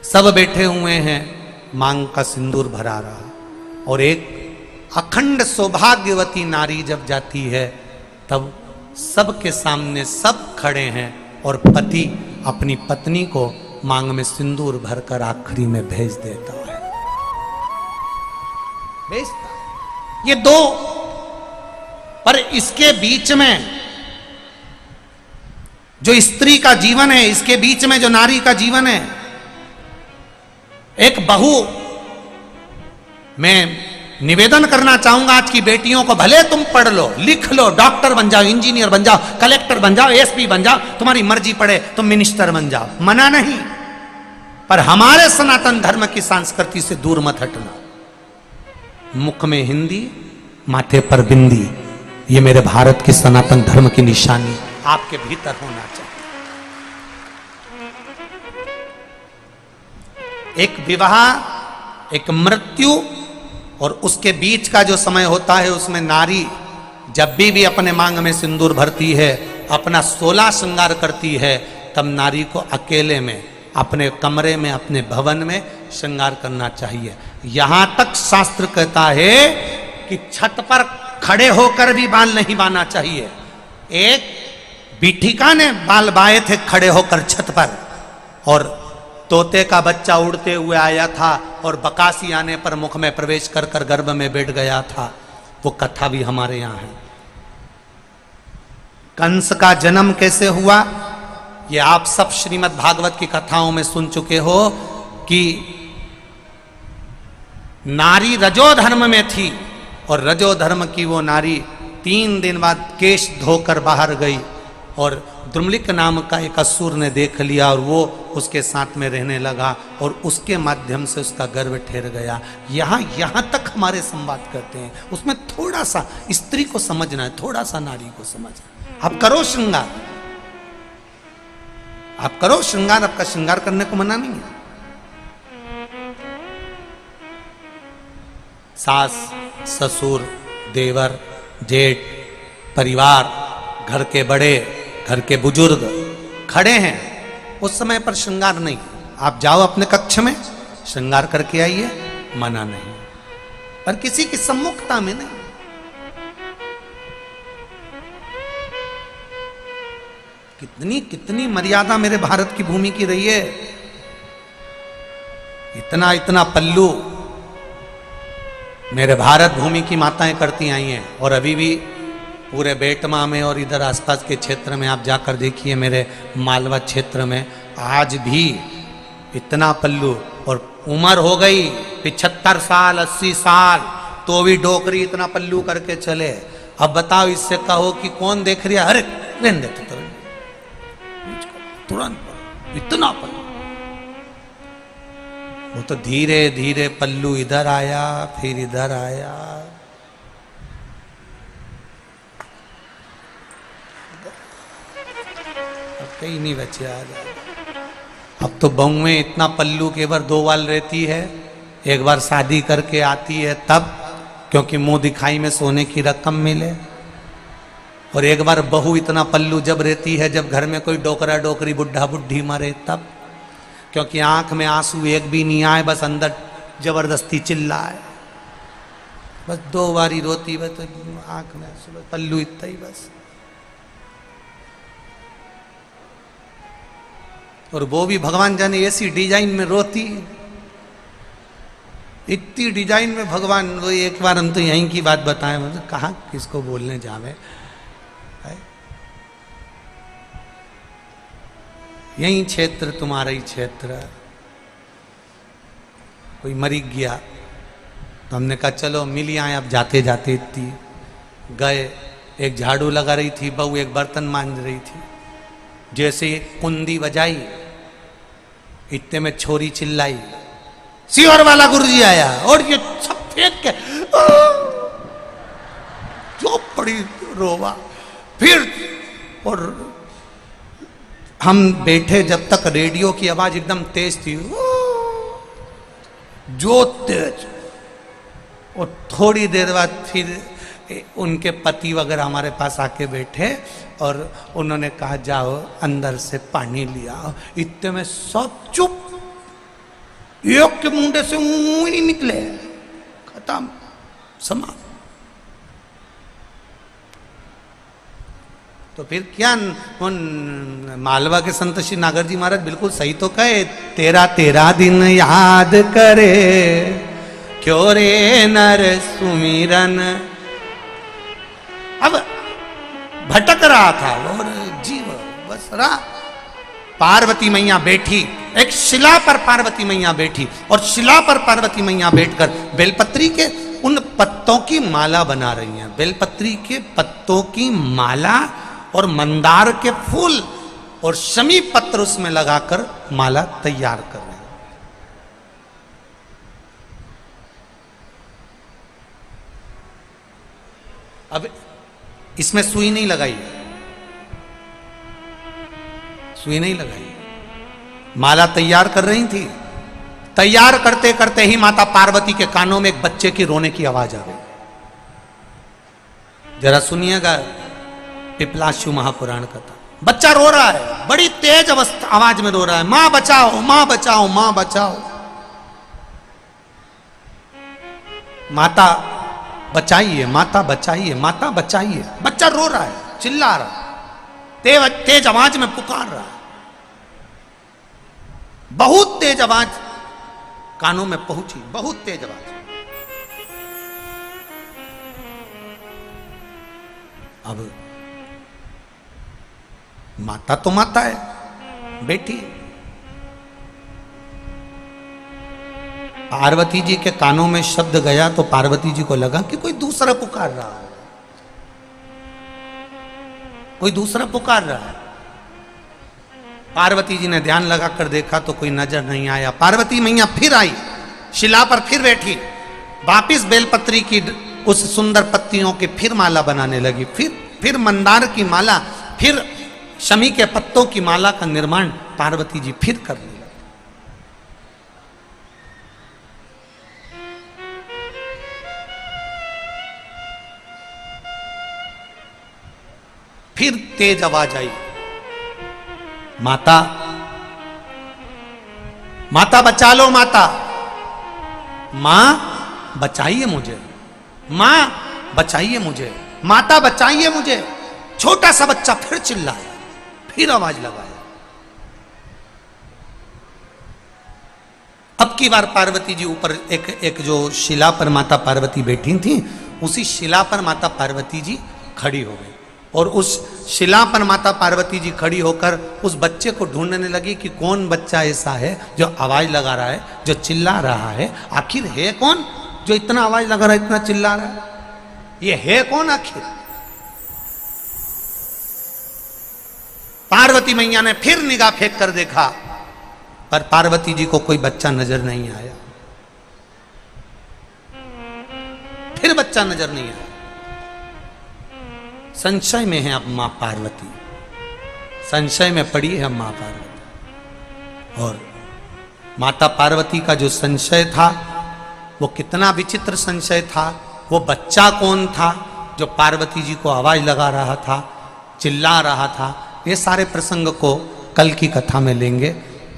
सब बैठे हुए हैं, मांग का सिंदूर भरा रहा। और एक अखंड सौभाग्यवती नारी जब जाती है, तब सबके सामने सब खड़े हैं और पति अपनी पत्नी को मांग में सिंदूर भरकर आखिरी में भेज देता है, भेजता है। ये दो, पर इसके बीच में जो स्त्री का जीवन है, इसके बीच में जो नारी का जीवन है, एक बहू, मैं निवेदन करना चाहूंगा आज की बेटियों को, भले तुम पढ़ लो, लिख लो, डॉक्टर बन जाओ, इंजीनियर बन जाओ, कलेक्टर बन जाओ, एसपी बन जाओ, तुम्हारी मर्जी पड़े तुम मिनिस्टर बन जाओ, मना नहीं, पर हमारे सनातन धर्म की संस्कृति से दूर मत हटना। मुख में हिंदी, माथे पर बिंदी, ये मेरे भारत की सनातन धर्म की निशानी आपके भीतर होना चाहिए। एक विवाह, एक मृत्यु और उसके बीच का जो समय होता है, उसमें नारी जब भी अपने मांग में सिंदूर भरती है, अपना 16 श्रृंगार करती है, तब नारी को अकेले में अपने कमरे में, अपने भवन में श्रृंगार करना चाहिए। यहां तक शास्त्र कहता है कि छत पर खड़े होकर भी बाल नहीं बांधना चाहिए। एक बीठिका ने बाल बाए थे खड़े होकर छत पर, और तोते का बच्चा उड़ते हुए आया था और बकासी आने पर मुख में प्रवेश कर कर गर्भ में बैठ गया था। वो कथा भी हमारे यहाँ है। कंस का जन्म कैसे हुआ, ये आप सब श्रीमद् भागवत की कथाओं में सुन चुके हो कि नारी रजो धर्म में थी और रजो धर्म की वो नारी 3 दिन बाद केश धोकर बाहर गई और द्रुमलिक नाम का एक असुर ने देख लिया और वो उसके साथ में रहने लगा और उसके माध्यम से उसका गर्भ ठहर गया। यहाँ तक हमारे संवाद करते हैं, उसमें थोड़ा सा स्त्री को समझना है, थोड़ा सा नारी को समझना। आप करो श्रृंगार, आप करो श्रृंगार, आपका श्रृंगार करने को मना नहीं है। सास, ससुर, देवर, जेठ, परिवार, घर के बड़े, घर के बुजुर्ग खड़े हैं, उस समय पर श्रृंगार नहीं। आप जाओ अपने कक्ष में, श्रृंगार करके आइए, मना नहीं, पर किसी की सम्मुखता में नहीं। कितनी कितनी मर्यादा मेरे भारत की भूमि की रही है। इतना इतना पल्लू मेरे भारत भूमि की माताएं करती आई हैं। और अभी भी पूरे बेटमा में और इधर आसपास के क्षेत्र में आप जाकर देखिए, मेरे मालवा क्षेत्र में आज भी इतना पल्लू। और उम्र हो गई 75 साल 80 साल, तो भी डोकरी इतना पल्लू करके चले। अब बताओ, इससे कहो कि कौन देख रहा है, अरे रहने देते तुरंत इतना पल्लू। वो तो धीरे धीरे पल्लू इधर आया, फिर इधर आया। अब कहीं नहीं बचे आज। अब तो बहू में इतना पल्लू के बार 2 बाल रहती है, एक बार शादी करके आती है तब, क्योंकि मुंह दिखाई में सोने की रकम मिले। और एक बार बहू इतना पल्लू जब रहती है जब घर में कोई डोकरा डोकरी बुढ़ा बुढ़ी मरे तब, क्योंकि आंख में आंसू एक भी नहीं आए, बस अंदर जबरदस्ती चिल्लाए। बस 2 बारी रोती, बस आंख में आंसू, बस पल्लू इतना ही बस। और वो भी भगवान जाने ऐसी डिजाइन में रोती, इतनी डिजाइन में भगवान। वो एक बार हम तो यहीं की बात बताएं, मतलब कहाँ किसको बोलने जावे। यही क्षेत्र, तुम्हारा ही क्षेत्र। कोई मरी गया तो हमने कहा चलो मिल आए। अब जाते जाते इतनी गए, एक झाड़ू लगा रही थी बहू, एक बर्तन मांज रही थी। जैसे कुंदी बजाई, इतने में छोरी चिल्लाई, सीवर वाला गुरुजी आया। और ये सब फेंक के जो पड़ी रोवा। फिर और हम बैठे जब तक रेडियो की आवाज एकदम तेज थी, जो तेज। और थोड़ी देर बाद फिर उनके पति वगैरह हमारे पास आके बैठे और उन्होंने कहा जाओ अंदर से पानी लिया। इतने में सब चुप, एक के मुंडे से मुंह नहीं निकले, खत्म समाप्त। तो फिर क्या उन मालवा के संत श्री नागर जी महाराज बिल्कुल सही तो कहे, तेरा तेरा दिन याद करे क्यों रे नर सुमिरन। अब भटक रहा था और जीव बस रहा। पार्वती मैया बैठी, एक शिला पर पार्वती मैया बैठी, और शिला पर पार्वती मैया बैठकर बेलपत्री के उन पत्तों की माला बना रही हैं। बेलपत्री के पत्तों की माला और मंदार के फूल और शमी पत्र उसमें लगाकर माला तैयार कर रहे हैं। अब इसमें सुई नहीं लगाई, सुई नहीं लगाई, माला तैयार कर रही थी। तैयार करते करते ही माता पार्वती के कानों में एक बच्चे की रोने की आवाज आ गई। जरा सुनिएगा पिपलाशु महापुराण कथा। बच्चा रो रहा है, बड़ी तेज आवाज में रो रहा है, मां बचाओ मां बचाओ मां बचाओ। माता बचाइए माता बचाइए माता बचाइए। बच्चा रो रहा है, चिल्ला रहा है, तेज आवाज में पुकार रहा है। बहुत तेज आवाज कानों में पहुंची, बहुत तेज आवाज। अब माता तो माता है, बेटी। पार्वती जी के कानों में शब्द गया तो पार्वती जी को लगा कि कोई दूसरा पुकार रहा है, कोई दूसरा पुकार रहा है। पार्वती जी ने ध्यान लगाकर देखा तो कोई नजर नहीं आया। पार्वती मैया फिर आई, शिला पर फिर बैठी, वापिस बेलपत्री की उस सुंदर पत्तियों की फिर माला बनाने लगी। फिर मंदार की माला, फिर शमी के पत्तों की माला का निर्माण पार्वती जी फिर करने लगी। फिर तेज आवाज आई, माता माता बचा लो माता, मां बचाइए मुझे, मां बचाइए मुझे, माता बचाइए मुझे। छोटा सा बच्चा फिर चिल्लाया, फिर आवाज लगाया। अब की बार पार्वती जी ऊपर एक जो शिला पर माता पार्वती बैठी थी, उसी शिला पर माता पार्वती जी खड़ी हो गई और उस शिला पर माता पार्वती जी खड़ी होकर उस बच्चे को ढूंढने लगी कि कौन बच्चा ऐसा है जो आवाज लगा रहा है, जो चिल्ला रहा है। आखिर है कौन जो इतना आवाज लगा रहा है, इतना चिल्ला रहा है? ये है कौन आखिर? पार्वती मैया ने फिर निगाह फेंक कर देखा, पर पार्वती जी को कोई बच्चा नजर नहीं आया। फिर बच्चा नजर नहीं आया। संशय में है अब मां पार्वती, संशय में पड़ी है मां पार्वती। और माता पार्वती का जो संशय था वो कितना विचित्र संशय था। वो बच्चा कौन था जो पार्वती जी को आवाज लगा रहा था, चिल्ला रहा था? ये सारे प्रसंग को कल की कथा में लेंगे।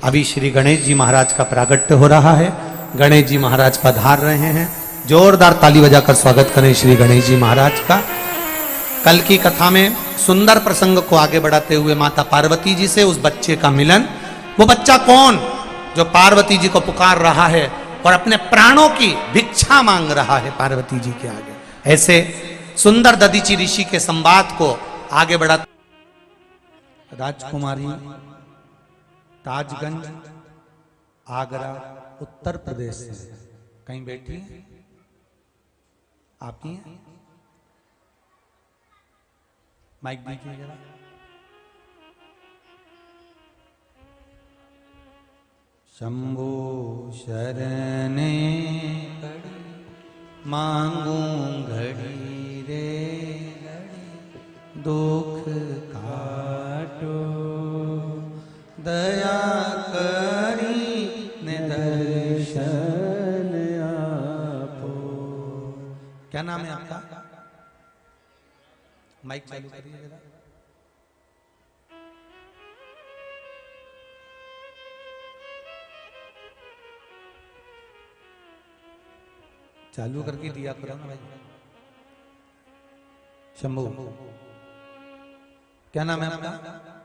अभी श्री गणेश जी महाराज का प्रागट्य हो रहा है। गणेश जी महाराज पधार रहे हैं। जोरदार ताली बजाकर स्वागत करें श्री गणेश जी महाराज का। कल की कथा में सुंदर प्रसंग को आगे बढ़ाते हुए माता पार्वती जी से उस बच्चे का मिलन, वो बच्चा कौन जो पार्वती जी को पुकार रहा है और अपने प्राणों की भिक्षा मांग रहा है पार्वती जी के आगे। ऐसे सुंदर दधीचि ऋषि के संवाद को आगे बढ़ा। राजकुमारी ताजगंज आगरा उत्तर प्रदेश से कहीं बैठी है? आप ही हैं? माइक दीजिए जरा। शंभो शरणे कड़ी मांगू घड़ी रे घड़ी, दुख काटो दया करी ने दर्शन आपो। क्या नाम है आपका? माइक चालू करिए जरा। चालू करके दिया करो ना भाई। शंभू, क्या नाम है आपका?